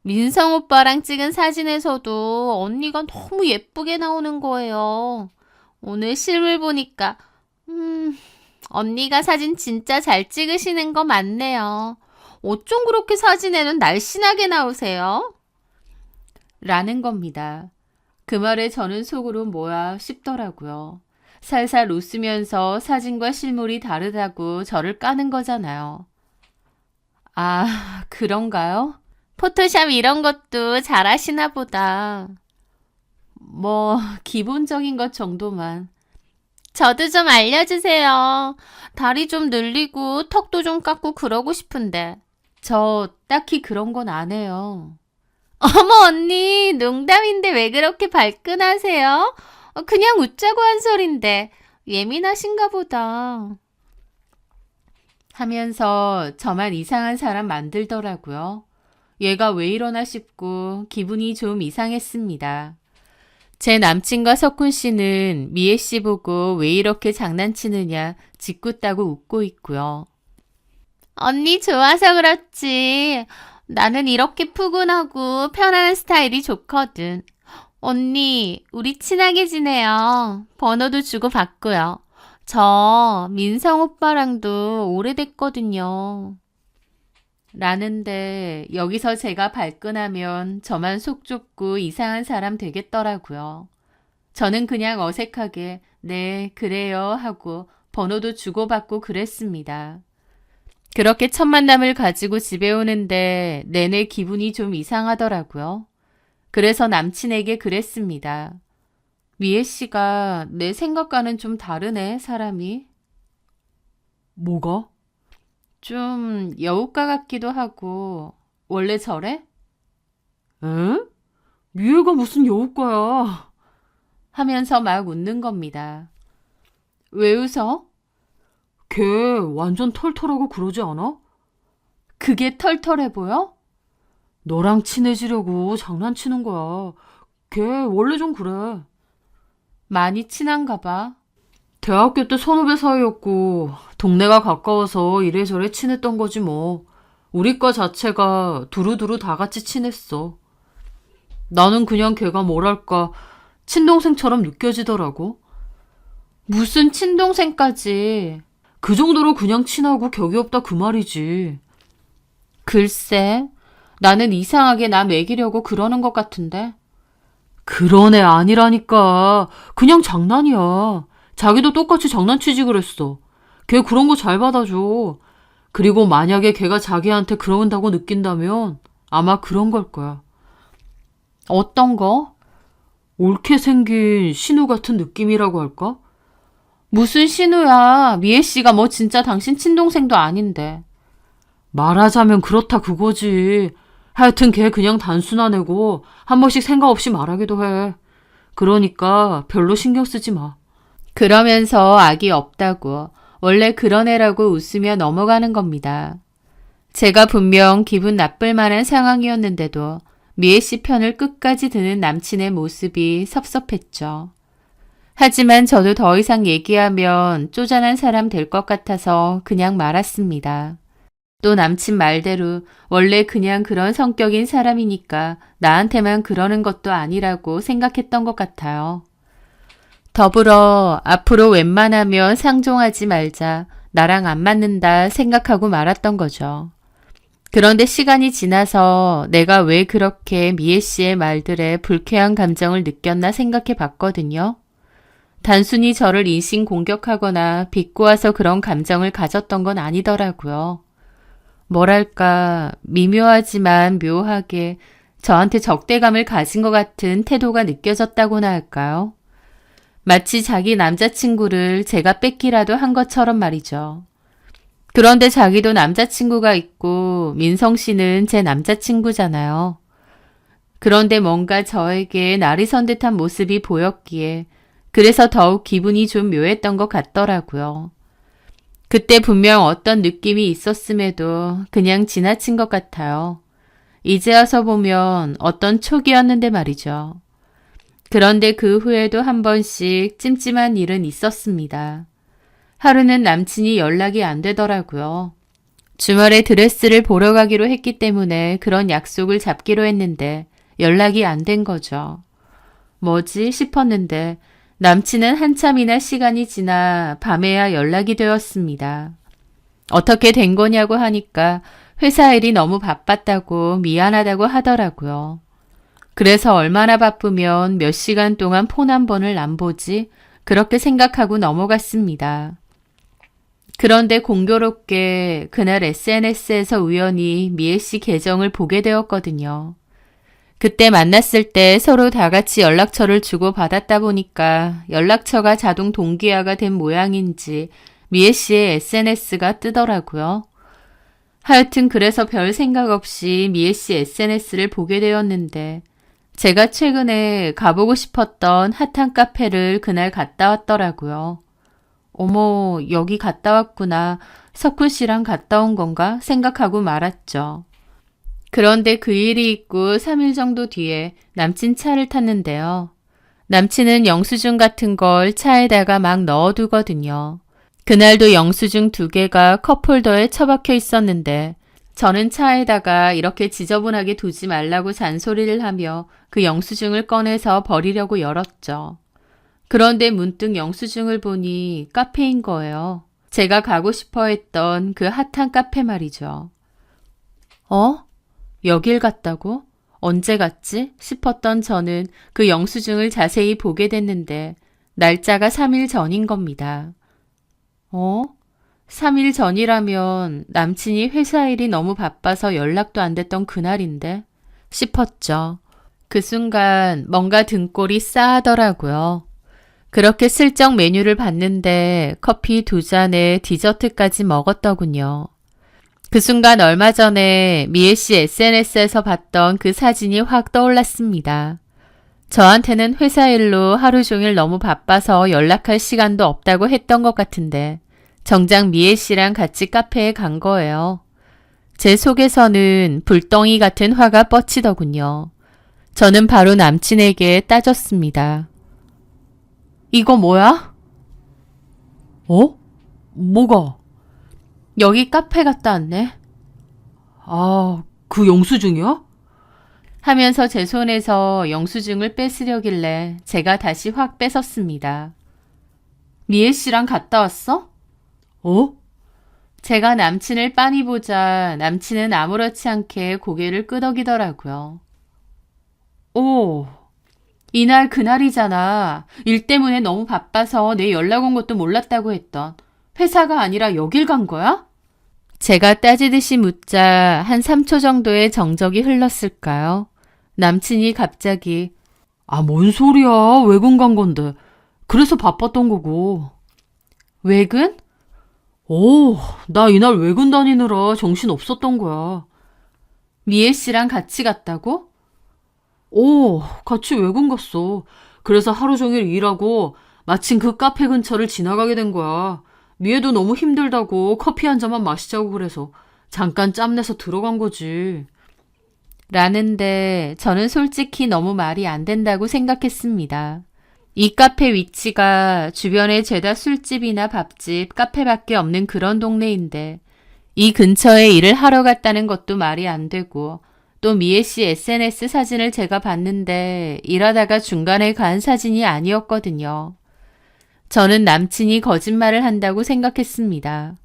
민성 오빠랑 찍은 사진에서도 언니가 너무 예쁘게 나오는 거예요. 오늘 실물 보니까, 언니가 사진 진짜 잘 찍으시는 거 맞네요. 어쩜 그렇게 사진에는 날씬하게 나오세요? 라는 겁니다. 그 말에 저는 속으로 뭐야 싶더라고요. 살살 웃으면서 사진과 실물이 다르다고 저를 까는 거잖아요. 아, 그런가요? 포토샵 이런 것도 잘하시나 보다. 뭐, 기본적인 것 정도만. 저도 좀 알려주세요. 다리 좀 늘리고 턱도 좀 깎고 그러고 싶은데. 저 딱히 그런 건 안 해요. 어머 언니, 농담인데 왜 그렇게 발끈하세요? 그냥 웃자고 한 소린데 예민하신가 보다. 하면서 저만 이상한 사람 만들더라고요. 얘가 왜 이러나 싶고 기분이 좀 이상했습니다. 제 남친과 석훈 씨는 미애 씨 보고 왜 이렇게 장난치느냐 짓궂다고 웃고 있고요. 언니 좋아서 그렇지. 나는 이렇게 푸근하고 편안한 스타일이 좋거든. 언니, 우리 친하게 지내요. 번호도 주고받고요. 저 민성 오빠랑도 오래됐거든요. 라는데 여기서 제가 발끈하면 저만 속 좁고 이상한 사람 되겠더라고요. 저는 그냥 어색하게 네, 그래요 하고 번호도 주고받고 그랬습니다. 그렇게 첫 만남을 가지고 집에 오는데 내내 기분이 좀 이상하더라고요. 그래서 남친에게 그랬습니다. 미애 씨가 내 생각과는 좀 다르네, 사람이. 뭐가? 좀 여우가 같기도 하고 원래 저래? 에? 미애가 무슨 여우과야. 하면서 막 웃는 겁니다. 왜 웃어? 걔 완전 털털하고 그러지 않아? 그게 털털해 보여? 너랑 친해지려고 장난치는 거야. 걔 원래 좀 그래. 많이 친한가 봐. 대학교 때 선후배 사이였고 동네가 가까워서 이래저래 친했던 거지 뭐. 우리 과 자체가 두루두루 다 같이 친했어. 나는 그냥 걔가 뭐랄까 친동생처럼 느껴지더라고. 무슨 친동생까지. 그 정도로 그냥 친하고 격이 없다 그 말이지. 글쎄, 나는 이상하게 나 먹이려고 그러는 것 같은데. 그런 애 아니라니까. 그냥 장난이야. 자기도 똑같이 장난치지 그랬어. 걔 그런 거 잘 받아줘. 그리고 만약에 걔가 자기한테 그런다고 느낀다면 아마 그런 걸 거야. 어떤 거? 옳게 생긴 신우 같은 느낌이라고 할까? 무슨 신우야. 미애 씨가 뭐 진짜 당신 친동생도 아닌데. 말하자면 그렇다 그거지. 하여튼 걔 그냥 단순한 애고 한 번씩 생각 없이 말하기도 해. 그러니까 별로 신경 쓰지 마. 그러면서 악이 없다고 원래 그런 애라고 웃으며 넘어가는 겁니다. 제가 분명 기분 나쁠 만한 상황이었는데도 미애 씨 편을 끝까지 드는 남친의 모습이 섭섭했죠. 하지만 저도 더 이상 얘기하면 쪼잔한 사람 될 것 같아서 그냥 말았습니다. 또 남친 말대로 원래 그냥 그런 성격인 사람이니까 나한테만 그러는 것도 아니라고 생각했던 것 같아요. 더불어 앞으로 웬만하면 상종하지 말자, 나랑 안 맞는다 생각하고 말았던 거죠. 그런데 시간이 지나서 내가 왜 그렇게 미애 씨의 말들에 불쾌한 감정을 느꼈나 생각해 봤거든요. 단순히 저를 인신공격하거나 비꼬아서 그런 감정을 가졌던 건 아니더라고요. 뭐랄까 미묘하지만 묘하게 저한테 적대감을 가진 것 같은 태도가 느껴졌다고나 할까요? 마치 자기 남자친구를 제가 뺏기라도 한 것처럼 말이죠. 그런데 자기도 남자친구가 있고 민성 씨는 제 남자친구잖아요. 그런데 뭔가 저에게 날이 선 듯한 모습이 보였기에 그래서 더욱 기분이 좀 묘했던 것 같더라고요. 그때 분명 어떤 느낌이 있었음에도 그냥 지나친 것 같아요. 이제 와서 보면 어떤 촉이었는데 말이죠. 그런데 그 후에도 한 번씩 찜찜한 일은 있었습니다. 하루는 남친이 연락이 안 되더라고요. 주말에 드레스를 보러 가기로 했기 때문에 그런 약속을 잡기로 했는데 연락이 안 된 거죠. 뭐지 싶었는데 남친은 한참이나 시간이 지나 밤에야 연락이 되었습니다. 어떻게 된 거냐고 하니까 회사 일이 너무 바빴다고 미안하다고 하더라고요. 그래서 얼마나 바쁘면 몇 시간 동안 폰 한 번을 안 보지? 그렇게 생각하고 넘어갔습니다. 그런데 공교롭게 그날 SNS에서 우연히 미애 씨 계정을 보게 되었거든요. 그때 만났을 때 서로 다 같이 연락처를 주고받았다 보니까 연락처가 자동 동기화가 된 모양인지 미애 씨의 SNS가 뜨더라고요. 하여튼 그래서 별 생각 없이 미애 씨 SNS를 보게 되었는데 제가 최근에 가보고 싶었던 핫한 카페를 그날 갔다 왔더라고요. 어머, 여기 갔다 왔구나. 석훈 씨랑 갔다 온 건가 생각하고 말았죠. 그런데 그 일이 있고 3일 정도 뒤에 남친 차를 탔는데요. 남친은 영수증 같은 걸 차에다가 막 넣어두거든요. 그날도 영수증 2개가 컵홀더에 처박혀 있었는데 저는 차에다가 이렇게 지저분하게 두지 말라고 잔소리를 하며 그 영수증을 꺼내서 버리려고 열었죠. 그런데 문득 영수증을 보니 카페인 거예요. 제가 가고 싶어 했던 그 핫한 카페 말이죠. 여길 갔다고? 언제 갔지? 싶었던 저는 그 영수증을 자세히 보게 됐는데 날짜가 3일 전인 겁니다. 3일 전이라면 남친이 회사 일이 너무 바빠서 연락도 안 됐던 그날인데 싶었죠. 그 순간 뭔가 등골이 싸하더라고요. 그렇게 슬쩍 메뉴를 봤는데 커피 2잔에 디저트까지 먹었더군요. 그 순간 얼마 전에 미애 씨 SNS에서 봤던 그 사진이 확 떠올랐습니다. 저한테는 회사 일로 하루 종일 너무 바빠서 연락할 시간도 없다고 했던 것 같은데 정작 미애 씨랑 같이 카페에 간 거예요. 제 속에서는 불덩이 같은 화가 뻗치더군요. 저는 바로 남친에게 따졌습니다. 이거 뭐야? 뭐가? 여기 카페 갔다 왔네. 그 영수증이야? 하면서 제 손에서 영수증을 뺏으려길래 제가 다시 확 뺏었습니다. 미애 씨랑 갔다 왔어? 제가 남친을 빤히 보자 남친은 아무렇지 않게 고개를 끄덕이더라고요. 이날 그날이잖아. 일 때문에 너무 바빠서 내 연락 온 것도 몰랐다고 했던 회사가 아니라 여길 간 거야? 제가 따지듯이 묻자 한 3초 정도의 정적이 흘렀을까요? 남친이 갑자기 뭔 소리야. 외근 간 건데. 그래서 바빴던 거고. 외근? 나 이날 외근 다니느라 정신 없었던 거야. 미애 씨랑 같이 갔다고? 같이 외근 갔어. 그래서 하루 종일 일하고 마침 그 카페 근처를 지나가게 된 거야. 미애도 너무 힘들다고 커피 한 잔만 마시자고 그래서 잠깐 짬내서 들어간 거지. 라는데 저는 솔직히 너무 말이 안 된다고 생각했습니다. 이 카페 위치가 주변에 죄다 술집이나 밥집, 카페밖에 없는 그런 동네인데 이 근처에 일을 하러 갔다는 것도 말이 안 되고 또 미애 씨 SNS 사진을 제가 봤는데 일하다가 중간에 간 사진이 아니었거든요. 저는 남친이 거짓말을 한다고 생각했습니다.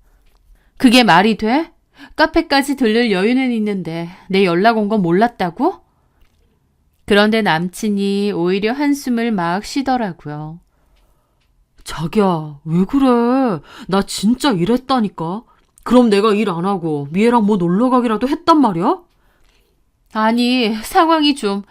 그게 말이 돼? 카페까지 들를 여유는 있는데 내 연락 온 건 몰랐다고? 그런데 남친이 오히려 한숨을 막 쉬더라고요. 자기야, 왜 그래? 나 진짜 일했다니까. 그럼 내가 일 안 하고 미애랑 뭐 놀러 가기라도 했단 말이야? 아니, 상황이 좀...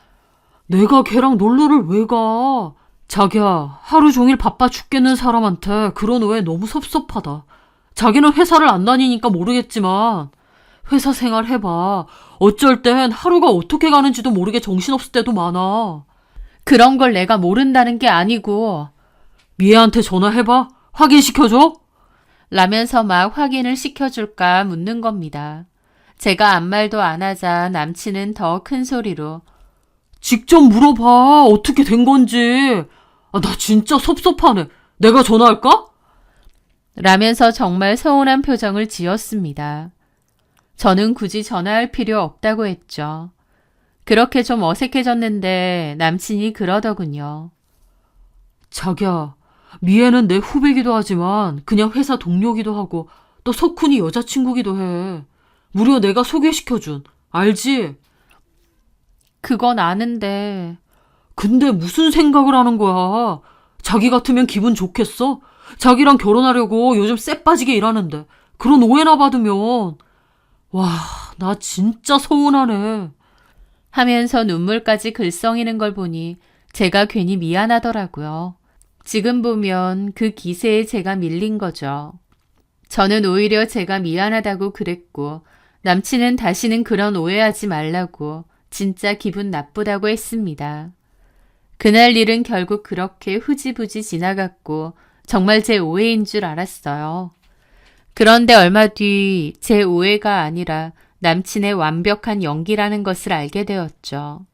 내가 걔랑 놀러를 왜 가? 자기야, 하루 종일 바빠 죽겠는 사람한테 그런 오해 너무 섭섭하다. 자기는 회사를 안 다니니까 모르겠지만 회사 생활 해봐. 어쩔 땐 하루가 어떻게 가는지도 모르게 정신없을 때도 많아. 그런 걸 내가 모른다는 게 아니고 미애한테 전화해봐. 확인시켜줘. 라면서 막 확인을 시켜줄까 묻는 겁니다. 제가 아무 말도 안 하자 남친은 더 큰 소리로 직접 물어봐. 어떻게 된 건지. 나 진짜 섭섭하네. 내가 전화할까? 라면서 정말 서운한 표정을 지었습니다. 저는 굳이 전화할 필요 없다고 했죠. 그렇게 좀 어색해졌는데 남친이 그러더군요. 자기야, 미애는 내 후배기도 하지만 그냥 회사 동료기도 하고 또 석훈이 여자친구기도 해. 무려 내가 소개시켜준. 알지? 그건 아는데... 근데 무슨 생각을 하는 거야? 자기 같으면 기분 좋겠어? 자기랑 결혼하려고 요즘 쎄 빠지게 일하는데 그런 오해나 받으면 와, 나 진짜 서운하네. 하면서 눈물까지 글썽이는 걸 보니 제가 괜히 미안하더라고요. 지금 보면 그 기세에 제가 밀린 거죠. 저는 오히려 제가 미안하다고 그랬고 남친은 다시는 그런 오해하지 말라고 진짜 기분 나쁘다고 했습니다. 그날 일은 결국 그렇게 흐지부지 지나갔고 정말 제 오해인 줄 알았어요. 그런데 얼마 뒤 제 오해가 아니라 남친의 완벽한 연기라는 것을 알게 되었죠.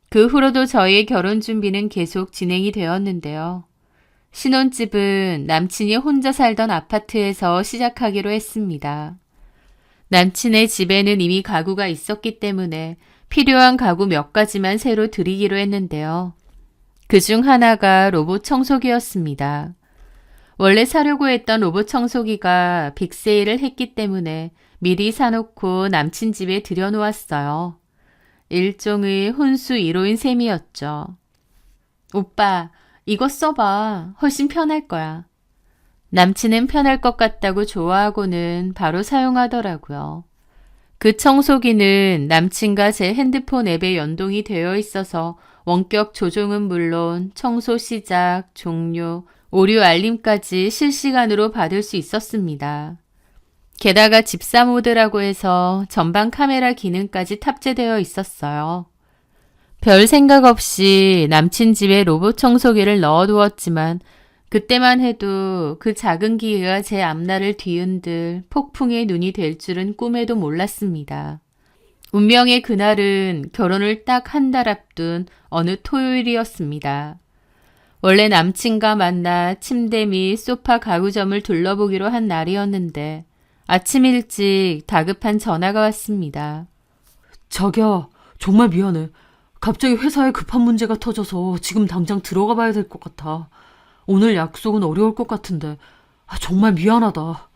그 후로도 저희의 결혼 준비는 계속 진행이 되었는데요. 신혼집은 남친이 혼자 살던 아파트에서 시작하기로 했습니다. 남친의 집에는 이미 가구가 있었기 때문에 필요한 가구 몇 가지만 새로 들이기로 했는데요. 그중 하나가 로봇 청소기였습니다. 원래 사려고 했던 로봇 청소기가 빅세일을 했기 때문에 미리 사놓고 남친 집에 들여놓았어요. 일종의 혼수 1호인 셈이었죠. 오빠, 이거 써봐. 훨씬 편할 거야. 남친은 편할 것 같다고 좋아하고는 바로 사용하더라고요. 그 청소기는 남친과 제 핸드폰 앱에 연동이 되어 있어서 원격 조종은 물론 청소 시작, 종료, 오류 알림까지 실시간으로 받을 수 있었습니다. 게다가 집사 모드라고 해서 전방 카메라 기능까지 탑재되어 있었어요. 별 생각 없이 남친 집에 로봇 청소기를 넣어두었지만 그때만 해도 그 작은 기계가 제 앞날을 뒤흔들 폭풍의 눈이 될 줄은 꿈에도 몰랐습니다. 운명의 그날은 결혼을 딱 한 달 앞둔 어느 토요일이었습니다. 원래 남친과 만나 침대 및 소파 가구점을 둘러보기로 한 날이었는데 아침 일찍 다급한 전화가 왔습니다. 자기야, 정말 미안해. 갑자기 회사에 급한 문제가 터져서 지금 당장 들어가 봐야 될 것 같아. 오늘 약속은 어려울 것 같은데 정말 미안하다.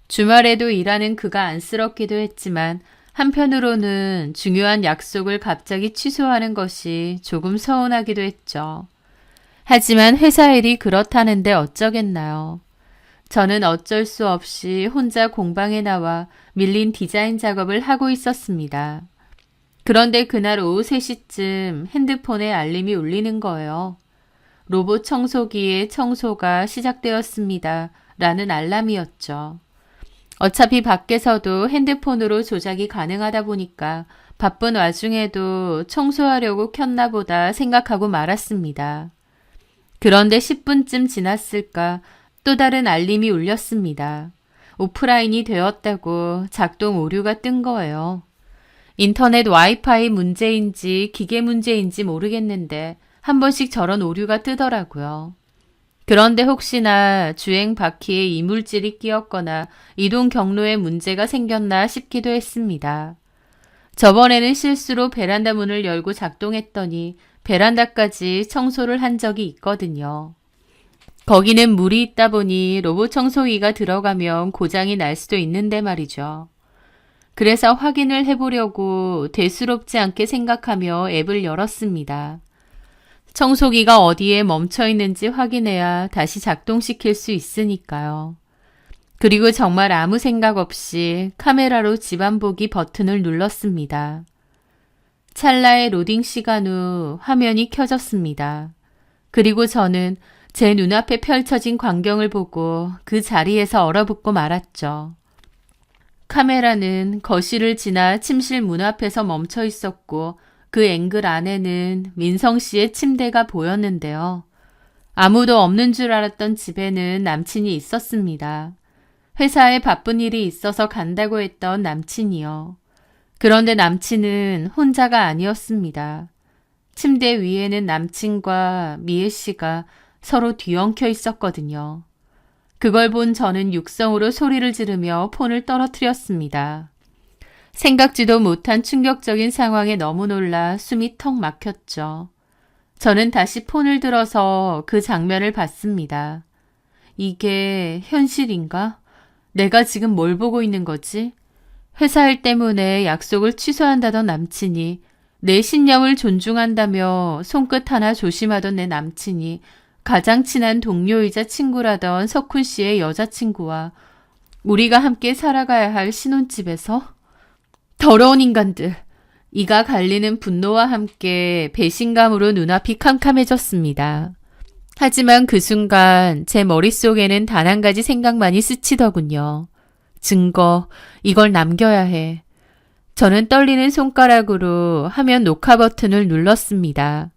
주말에도 일하는 그가 안쓰럽기도 했지만 한편으로는 중요한 약속을 갑자기 취소하는 것이 조금 서운하기도 했죠. 하지만 회사 일이 그렇다는데 어쩌겠나요. 저는 어쩔 수 없이 혼자 공방에 나와 밀린 디자인 작업을 하고 있었습니다. 그런데 그날 오후 3시쯤 핸드폰에 알림이 울리는 거예요. 로봇 청소기의 청소가 시작되었습니다. 라는 알람이었죠. 어차피 밖에서도 핸드폰으로 조작이 가능하다 보니까 바쁜 와중에도 청소하려고 켰나 보다 생각하고 말았습니다. 그런데 10분쯤 지났을까 또 다른 알림이 울렸습니다. 오프라인이 되었다고 작동 오류가 뜬 거예요. 인터넷 와이파이 문제인지 기계 문제인지 모르겠는데 한 번씩 저런 오류가 뜨더라고요. 그런데 혹시나 주행 바퀴에 이물질이 끼었거나 이동 경로에 문제가 생겼나 싶기도 했습니다. 저번에는 실수로 베란다 문을 열고 작동했더니 베란다까지 청소를 한 적이 있거든요. 거기는 물이 있다 보니 로봇 청소기가 들어가면 고장이 날 수도 있는데 말이죠. 그래서 확인을 해보려고 대수롭지 않게 생각하며 앱을 열었습니다. 청소기가 어디에 멈춰 있는지 확인해야 다시 작동시킬 수 있으니까요. 그리고 정말 아무 생각 없이 카메라로 집안 보기 버튼을 눌렀습니다. 찰나의 로딩 시간 후 화면이 켜졌습니다. 그리고 저는 제 눈앞에 펼쳐진 광경을 보고 그 자리에서 얼어붙고 말았죠. 카메라는 거실을 지나 침실 문 앞에서 멈춰 있었고 그 앵글 안에는 민성 씨의 침대가 보였는데요. 아무도 없는 줄 알았던 집에는 남친이 있었습니다. 회사에 바쁜 일이 있어서 간다고 했던 남친이요. 그런데 남친은 혼자가 아니었습니다. 침대 위에는 남친과 미애 씨가 서로 뒤엉켜 있었거든요. 그걸 본 저는 육성으로 소리를 지르며 폰을 떨어뜨렸습니다. 생각지도 못한 충격적인 상황에 너무 놀라 숨이 턱 막혔죠. 저는 다시 폰을 들어서 그 장면을 봤습니다. 이게 현실인가? 내가 지금 뭘 보고 있는 거지? 회사 일 때문에 약속을 취소한다던 남친이, 내 신념을 존중한다며 손끝 하나 조심하던 내 남친이 가장 친한 동료이자 친구라던 석훈 씨의 여자친구와 우리가 함께 살아가야 할 신혼집에서? 더러운 인간들. 이가 갈리는 분노와 함께 배신감으로 눈앞이 캄캄해졌습니다. 하지만 그 순간 제 머릿속에는 단 한 가지 생각만이 스치더군요. 증거, 이걸 남겨야 해. 저는 떨리는 손가락으로 화면 녹화 버튼을 눌렀습니다.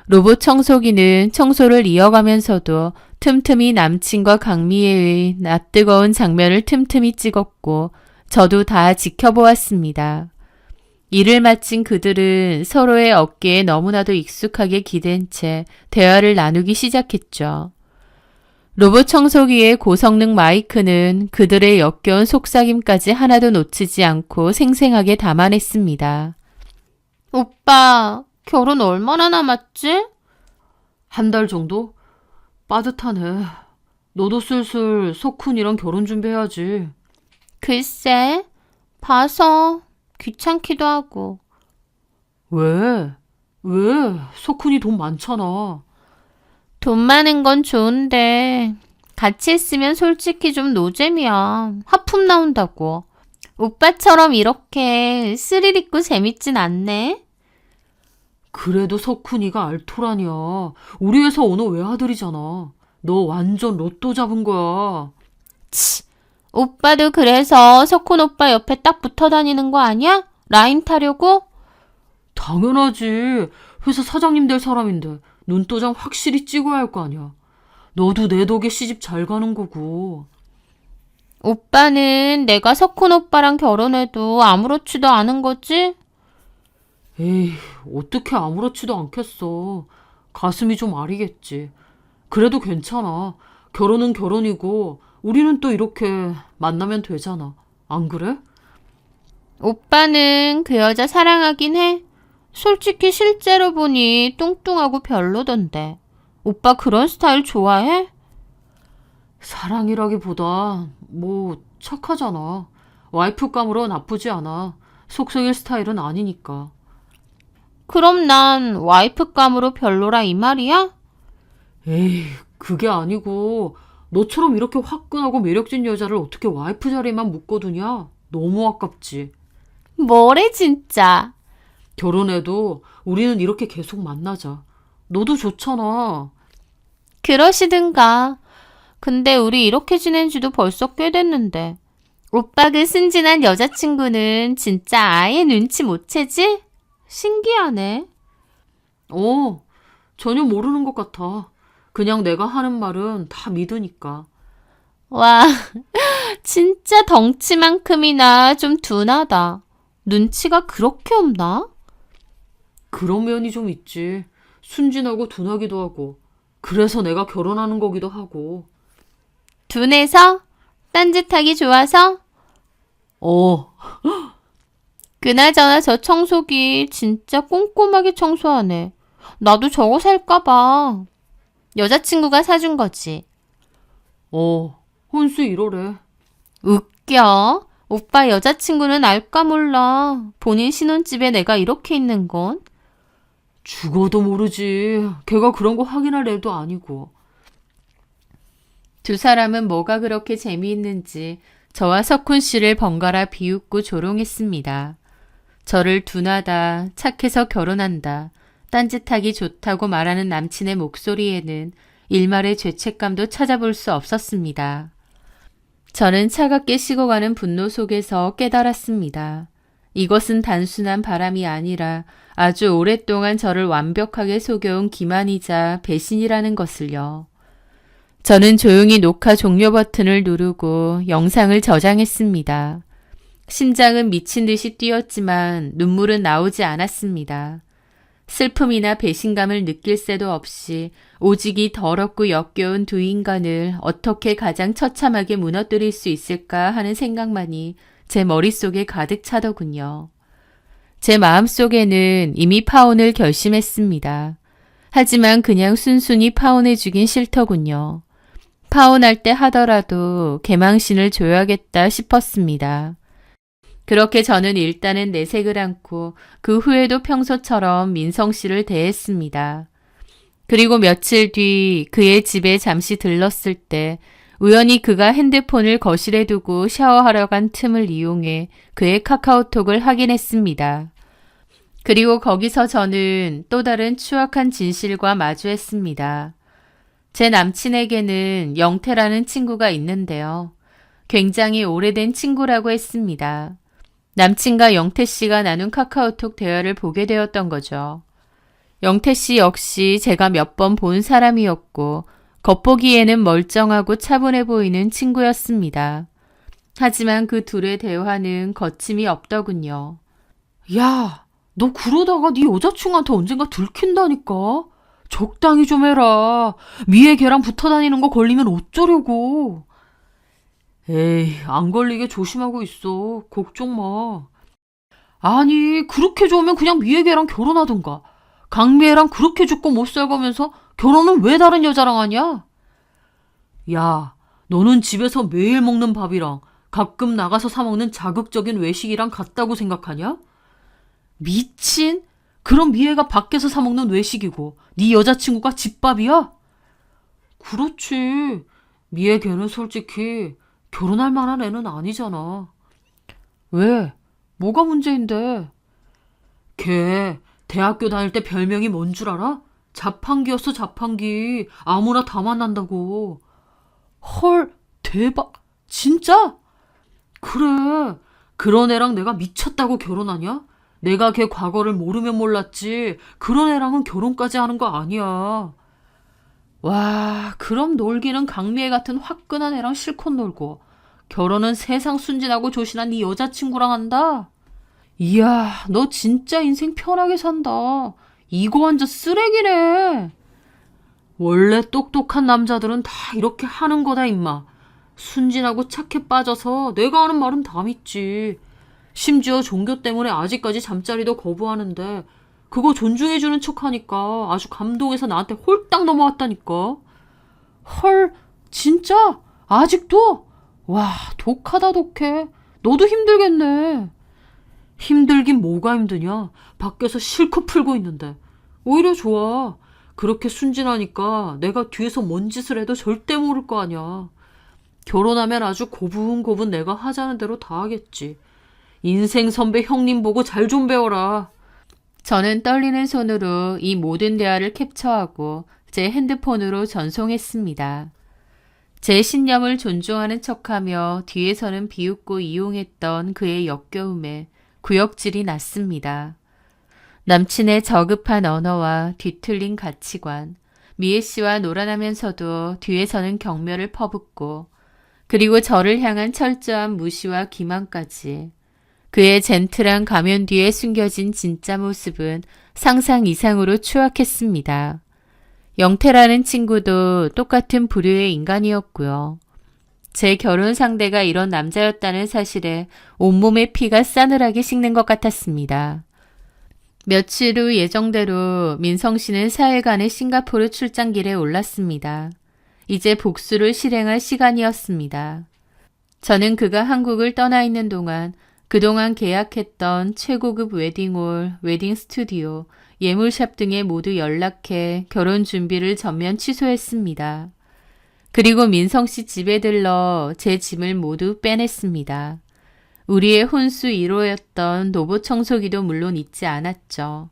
로봇 청소기는 청소를 이어가면서도 틈틈이 남친과 강미애의 낯뜨거운 장면을 틈틈이 찍었고 저도 다 지켜보았습니다. 일을 마친 그들은 서로의 어깨에 너무나도 익숙하게 기댄 채 대화를 나누기 시작했죠. 로봇 청소기의 고성능 마이크는 그들의 역겨운 속삭임까지 하나도 놓치지 않고 생생하게 담아냈습니다. 오빠, 결혼 얼마나 남았지? 한 달 정도? 빠듯하네. 너도 슬슬 석훈이랑 결혼 준비해야지. 글쎄, 봐서 귀찮기도 하고. 왜? 왜? 석훈이 돈 많잖아. 돈 많은 건 좋은데 같이 있으면 솔직히 좀 노잼이야. 하품 나온다고. 오빠처럼 이렇게 스릴 있고 재밌진 않네. 그래도 석훈이가 알토라니야. 우리 회사 오너 외아들이잖아. 너 완전 로또 잡은 거야. 오빠도 그래서 석훈 오빠 옆에 딱 붙어 다니는 거 아니야? 라인 타려고? 당연하지. 회사 사장님 될 사람인데 눈도장 확실히 찍어야 할 거 아니야. 너도 내 덕에 시집 잘 가는 거고. 오빠는 내가 석훈 오빠랑 결혼해도 아무렇지도 않은 거지? 에이, 어떻게 아무렇지도 않겠어. 가슴이 좀 아리겠지. 그래도 괜찮아. 결혼은 결혼이고 우리는 또 이렇게 만나면 되잖아. 안 그래? 오빠는 그 여자 사랑하긴 해. 솔직히 실제로 보니 뚱뚱하고 별로던데. 오빠 그런 스타일 좋아해? 사랑이라기보다 뭐 착하잖아. 와이프감으로 나쁘지 않아. 속썩일 스타일은 아니니까. 그럼 난 와이프감으로 별로라 이 말이야? 에이, 그게 아니고 너처럼 이렇게 화끈하고 매력진 여자를 어떻게 와이프 자리에만 묶어두냐? 너무 아깝지. 뭐래 진짜. 결혼해도 우리는 이렇게 계속 만나자. 너도 좋잖아. 그러시든가. 근데 우리 이렇게 지낸 지도 벌써 꽤 됐는데. 오빠 그 순진한 여자친구는 진짜 아예 눈치 못 채지? 신기하네. 전혀 모르는 것 같아. 그냥 내가 하는 말은 다 믿으니까. 와, 진짜 덩치만큼이나 좀 둔하다. 눈치가 그렇게 없나? 그런 면이 좀 있지. 순진하고 둔하기도 하고. 그래서 내가 결혼하는 거기도 하고. 둔해서? 딴짓하기 좋아서? 그나저나 저 청소기 진짜 꼼꼼하게 청소하네. 나도 저거 살까봐. 여자친구가 사준 거지. 혼수 이러래. 웃겨. 오빠 여자친구는 알까 몰라. 본인 신혼집에 내가 이렇게 있는 건. 죽어도 모르지. 걔가 그런 거 확인할 애도 아니고. 두 사람은 뭐가 그렇게 재미있는지 저와 석훈 씨를 번갈아 비웃고 조롱했습니다. 저를 둔하다, 착해서 결혼한다, 딴짓하기 좋다고 말하는 남친의 목소리에는 일말의 죄책감도 찾아볼 수 없었습니다. 저는 차갑게 식어가는 분노 속에서 깨달았습니다. 이것은 단순한 바람이 아니라 아주 오랫동안 저를 완벽하게 속여온 기만이자 배신이라는 것을요. 저는 조용히 녹화 종료 버튼을 누르고 영상을 저장했습니다. 심장은 미친 듯이 뛰었지만 눈물은 나오지 않았습니다. 슬픔이나 배신감을 느낄 새도 없이 오직 이 더럽고 역겨운 두 인간을 어떻게 가장 처참하게 무너뜨릴 수 있을까 하는 생각만이 제 머릿속에 가득 차더군요. 제 마음속에는 이미 파혼을 결심했습니다. 하지만 그냥 순순히 파혼해주긴 싫더군요. 파혼할 때 하더라도 개망신을 줘야겠다 싶었습니다. 그렇게 저는 일단은 내색을 않고 그 후에도 평소처럼 민성 씨를 대했습니다. 그리고 며칠 뒤 그의 집에 잠시 들렀을 때 우연히 그가 핸드폰을 거실에 두고 샤워하러 간 틈을 이용해 그의 카카오톡을 확인했습니다. 그리고 거기서 저는 또 다른 추악한 진실과 마주했습니다. 제 남친에게는 영태라는 친구가 있는데요. 굉장히 오래된 친구라고 했습니다. 남친과 영태 씨가 나눈 카카오톡 대화를 보게 되었던 거죠. 영태 씨 역시 제가 몇 번 본 사람이었고 겉보기에는 멀쩡하고 차분해 보이는 친구였습니다. 하지만 그 둘의 대화는 거침이 없더군요. 야, 너 그러다가 네 여자친구한테 언젠가 들킨다니까. 적당히 좀 해라. 미애 걔랑 붙어 다니는 거 걸리면 어쩌려고. 에이, 안 걸리게 조심하고 있어. 걱정 마. 아니, 그렇게 좋으면 그냥 미애 걔랑 결혼하던가. 강미애랑 그렇게 죽고 못 살가면서 결혼은 왜 다른 여자랑 하냐? 야, 너는 집에서 매일 먹는 밥이랑 가끔 나가서 사 먹는 자극적인 외식이랑 같다고 생각하냐? 미친? 그럼 미애가 밖에서 사 먹는 외식이고 네 여자친구가 집밥이야? 그렇지. 미애 걔는 솔직히 결혼할 만한 애는 아니잖아. 왜? 뭐가 문제인데? 걔 대학교 다닐 때 별명이 뭔 줄 알아? 자판기였어, 자판기. 아무나 다 만난다고. 헐, 대박. 진짜? 그래. 그런 애랑 내가 미쳤다고 결혼하냐? 내가 걔 과거를 모르면 몰랐지. 그런 애랑은 결혼까지 하는 거 아니야. 와, 그럼 놀기는 강미애 같은 화끈한 애랑 실컷 놀고 결혼은 세상 순진하고 조신한 네 여자친구랑 한다? 이야, 너 진짜 인생 편하게 산다. 이거 완전 쓰레기네. 원래 똑똑한 남자들은 다 이렇게 하는 거다, 임마. 순진하고 착해 빠져서 내가 하는 말은 다 믿지. 심지어 종교 때문에 아직까지 잠자리도 거부하는데 그거 존중해주는 척하니까 아주 감동해서 나한테 홀딱 넘어왔다니까. 헐, 진짜? 아직도? 와, 독하다 독해. 너도 힘들겠네. 힘들긴 뭐가 힘드냐. 밖에서 실컷 풀고 있는데. 오히려 좋아. 그렇게 순진하니까 내가 뒤에서 뭔 짓을 해도 절대 모를 거 아니야. 결혼하면 아주 고분고분 내가 하자는 대로 다 하겠지. 인생 선배 형님 보고 잘 좀 배워라. 저는 떨리는 손으로 이 모든 대화를 캡처하고 제 핸드폰으로 전송했습니다. 제 신념을 존중하는 척하며 뒤에서는 비웃고 이용했던 그의 역겨움에 구역질이 났습니다. 남친의 저급한 언어와 뒤틀린 가치관, 미애 씨와 놀아나면서도 뒤에서는 경멸을 퍼붓고 그리고 저를 향한 철저한 무시와 기만까지. 그의 젠틀한 가면 뒤에 숨겨진 진짜 모습은 상상 이상으로 추악했습니다. 영태라는 친구도 똑같은 부류의 인간이었고요. 제 결혼 상대가 이런 남자였다는 사실에 온몸의 피가 싸늘하게 식는 것 같았습니다. 며칠 후 예정대로 민성 씨는 4일간의 싱가포르 출장길에 올랐습니다. 이제 복수를 실행할 시간이었습니다. 저는 그가 한국을 떠나 있는 동안 그동안 계약했던 최고급 웨딩홀, 웨딩 스튜디오, 예물샵 등에 모두 연락해 결혼 준비를 전면 취소했습니다. 그리고 민성 씨 집에 들러 제 짐을 모두 빼냈습니다. 우리의 혼수 1호였던 노보 청소기도 물론 잊지 않았죠.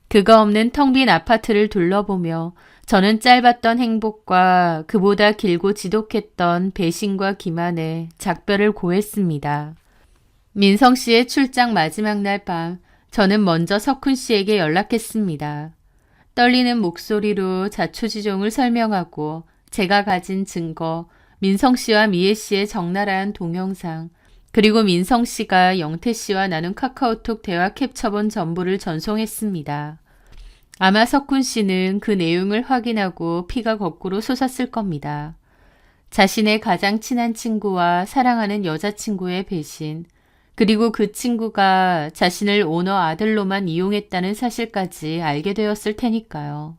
그가 없는 텅 빈 아파트를 둘러보며 저는 짧았던 행복과 그보다 길고 지독했던 배신과 기만에 작별을 고했습니다. 민성 씨의 출장 마지막 날 밤, 저는 먼저 석훈 씨에게 연락했습니다. 떨리는 목소리로 자초지종을 설명하고 제가 가진 증거, 민성 씨와 미애 씨의 적나라한 동영상, 그리고 민성 씨가 영태 씨와 나눈 카카오톡 대화 캡처본 전부를 전송했습니다. 아마 석훈 씨는 그 내용을 확인하고 피가 거꾸로 솟았을 겁니다. 자신의 가장 친한 친구와 사랑하는 여자친구의 배신, 그리고 그 친구가 자신을 오너 아들로만 이용했다는 사실까지 알게 되었을 테니까요.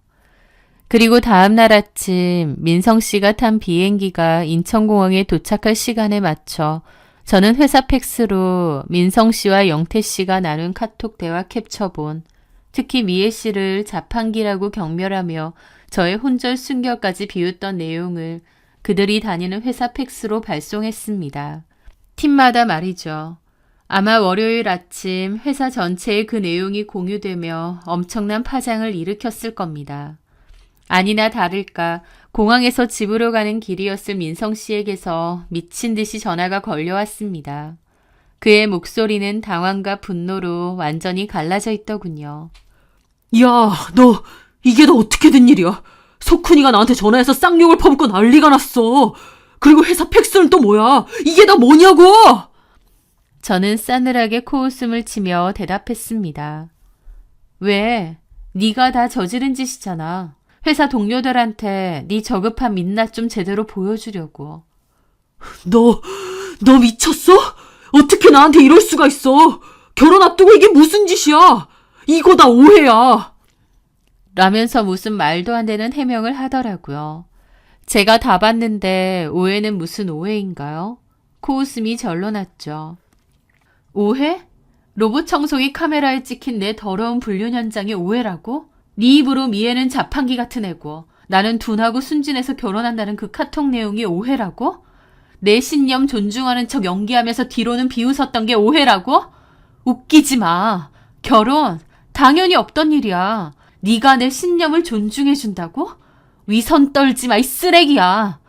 그리고 다음 날 아침 민성 씨가 탄 비행기가 인천공항에 도착할 시간에 맞춰 저는 회사 팩스로 민성 씨와 영태 씨가 나눈 카톡 대화 캡처본, 특히 미애 씨를 자판기라고 경멸하며 저의 혼절 순결까지 비웃던 내용을 그들이 다니는 회사 팩스로 발송했습니다. 팀마다 말이죠. 아마 월요일 아침 회사 전체에 그 내용이 공유되며 엄청난 파장을 일으켰을 겁니다. 아니나 다를까 공항에서 집으로 가는 길이었을 민성 씨에게서 미친 듯이 전화가 걸려왔습니다. 그의 목소리는 당황과 분노로 완전히 갈라져 있더군요. 야, 이게 너 어떻게 된 일이야? 석훈이가 나한테 전화해서 쌍욕을 퍼붓고 난리가 났어. 그리고 회사 팩스는 또 뭐야? 이게 다 뭐냐고! 저는 싸늘하게 코웃음을 치며 대답했습니다. 왜? 네가 다 저지른 짓이잖아. 회사 동료들한테 네 저급한 민낯 좀 제대로 보여주려고. 너 미쳤어? 어떻게 나한테 이럴 수가 있어? 결혼 앞두고 이게 무슨 짓이야? 이거 다 오해야. 라면서 무슨 말도 안 되는 해명을 하더라고요. 제가 다 봤는데 오해는 무슨 오해인가요? 코웃음이 절로 났죠. 오해? 로봇 청소기 카메라에 찍힌 내 더러운 불륜 현장이 오해라고? 네 입으로 미애는 자판기 같은 애고 나는 둔하고 순진해서 결혼한다는 그 카톡 내용이 오해라고? 내 신념 존중하는 척 연기하면서 뒤로는 비웃었던 게 오해라고? 웃기지 마. 결혼 당연히 없던 일이야. 네가 내 신념을 존중해준다고? 위선 떨지 마, 이 쓰레기야.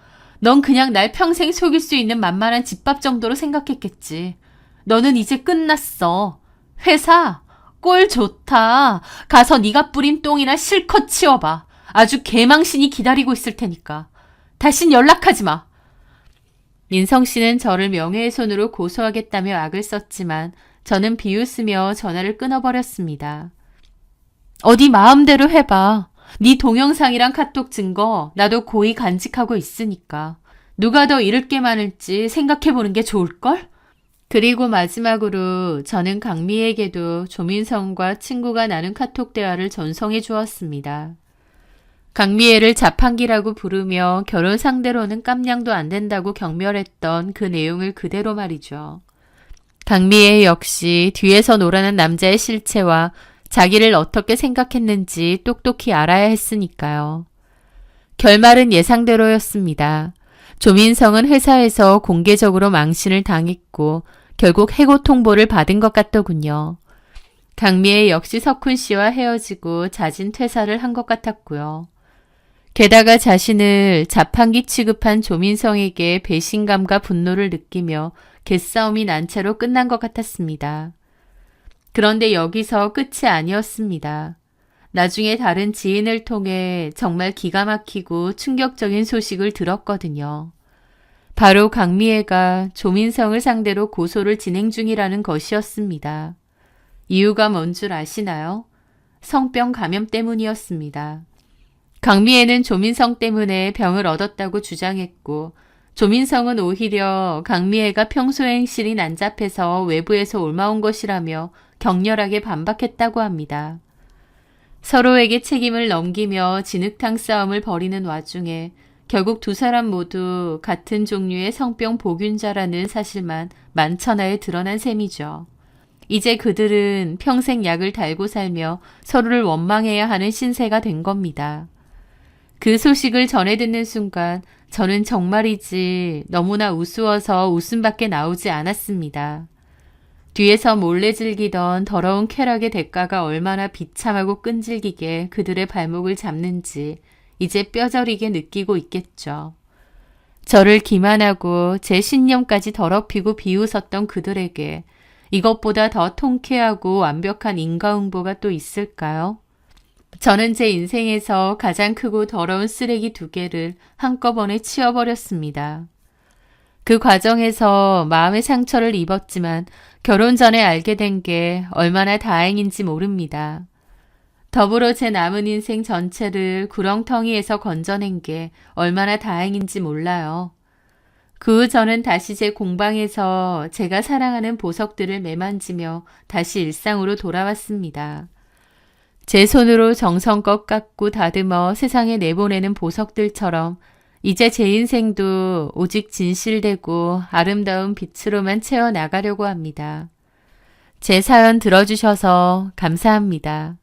넌 그냥 날 평생 속일 수 있는 만만한 집밥 정도로 생각했겠지. 너는 이제 끝났어. 회사 꼴 좋다. 가서 네가 뿌린 똥이나 실컷 치워봐. 아주 개망신이 기다리고 있을 테니까. 다신 연락하지 마. 민성 씨는 저를 명예훼손으로 고소하겠다며 악을 썼지만 저는 비웃으며 전화를 끊어버렸습니다. 어디 마음대로 해봐. 네 동영상이랑 카톡 증거 나도 고이 간직하고 있으니까. 누가 더 잃을 게 많을지 생각해보는 게 좋을걸? 그리고 마지막으로 저는 강미에게도 조민성과 친구가 나눈 카톡 대화를 전송해 주었습니다. 강미애를 자판기라고 부르며 결혼 상대로는 깜냥도 안 된다고 경멸했던 그 내용을 그대로 말이죠. 강미애 역시 뒤에서 놀아난 남자의 실체와 자기를 어떻게 생각했는지 똑똑히 알아야 했으니까요. 결말은 예상대로였습니다. 조민성은 회사에서 공개적으로 망신을 당했고 결국 해고 통보를 받은 것 같더군요. 강미애 역시 석훈 씨와 헤어지고 자진 퇴사를 한 것 같았고요. 게다가 자신을 자판기 취급한 조민성에게 배신감과 분노를 느끼며 개싸움이 난 채로 끝난 것 같았습니다. 그런데 여기서 끝이 아니었습니다. 나중에 다른 지인을 통해 정말 기가 막히고 충격적인 소식을 들었거든요. 바로 강미애가 조민성을 상대로 고소를 진행 중이라는 것이었습니다. 이유가 뭔 줄 아시나요? 성병 감염 때문이었습니다. 강미애는 조민성 때문에 병을 얻었다고 주장했고 조민성은 오히려 강미애가 평소 행실이 난잡해서 외부에서 옮아온 것이라며 격렬하게 반박했다고 합니다. 서로에게 책임을 넘기며 진흙탕 싸움을 벌이는 와중에 결국 두 사람 모두 같은 종류의 성병 보균자라는 사실만 만천하에 드러난 셈이죠. 이제 그들은 평생 약을 달고 살며 서로를 원망해야 하는 신세가 된 겁니다. 그 소식을 전해 듣는 순간 저는 정말이지 너무나 우스워서 웃음밖에 나오지 않았습니다. 뒤에서 몰래 즐기던 더러운 쾌락의 대가가 얼마나 비참하고 끈질기게 그들의 발목을 잡는지 이제 뼈저리게 느끼고 있겠죠. 저를 기만하고 제 신념까지 더럽히고 비웃었던 그들에게 이것보다 더 통쾌하고 완벽한 인과응보가 또 있을까요? 저는 제 인생에서 가장 크고 더러운 쓰레기 2개를 한꺼번에 치워버렸습니다. 그 과정에서 마음의 상처를 입었지만 결혼 전에 알게 된 게 얼마나 다행인지 모릅니다. 더불어 제 남은 인생 전체를 구렁텅이에서 건져낸 게 얼마나 다행인지 몰라요. 그 후 저는 다시 제 공방에서 제가 사랑하는 보석들을 매만지며 다시 일상으로 돌아왔습니다. 제 손으로 정성껏 깎고 다듬어 세상에 내보내는 보석들처럼 이제 제 인생도 오직 진실되고 아름다운 빛으로만 채워나가려고 합니다. 제 사연 들어주셔서 감사합니다.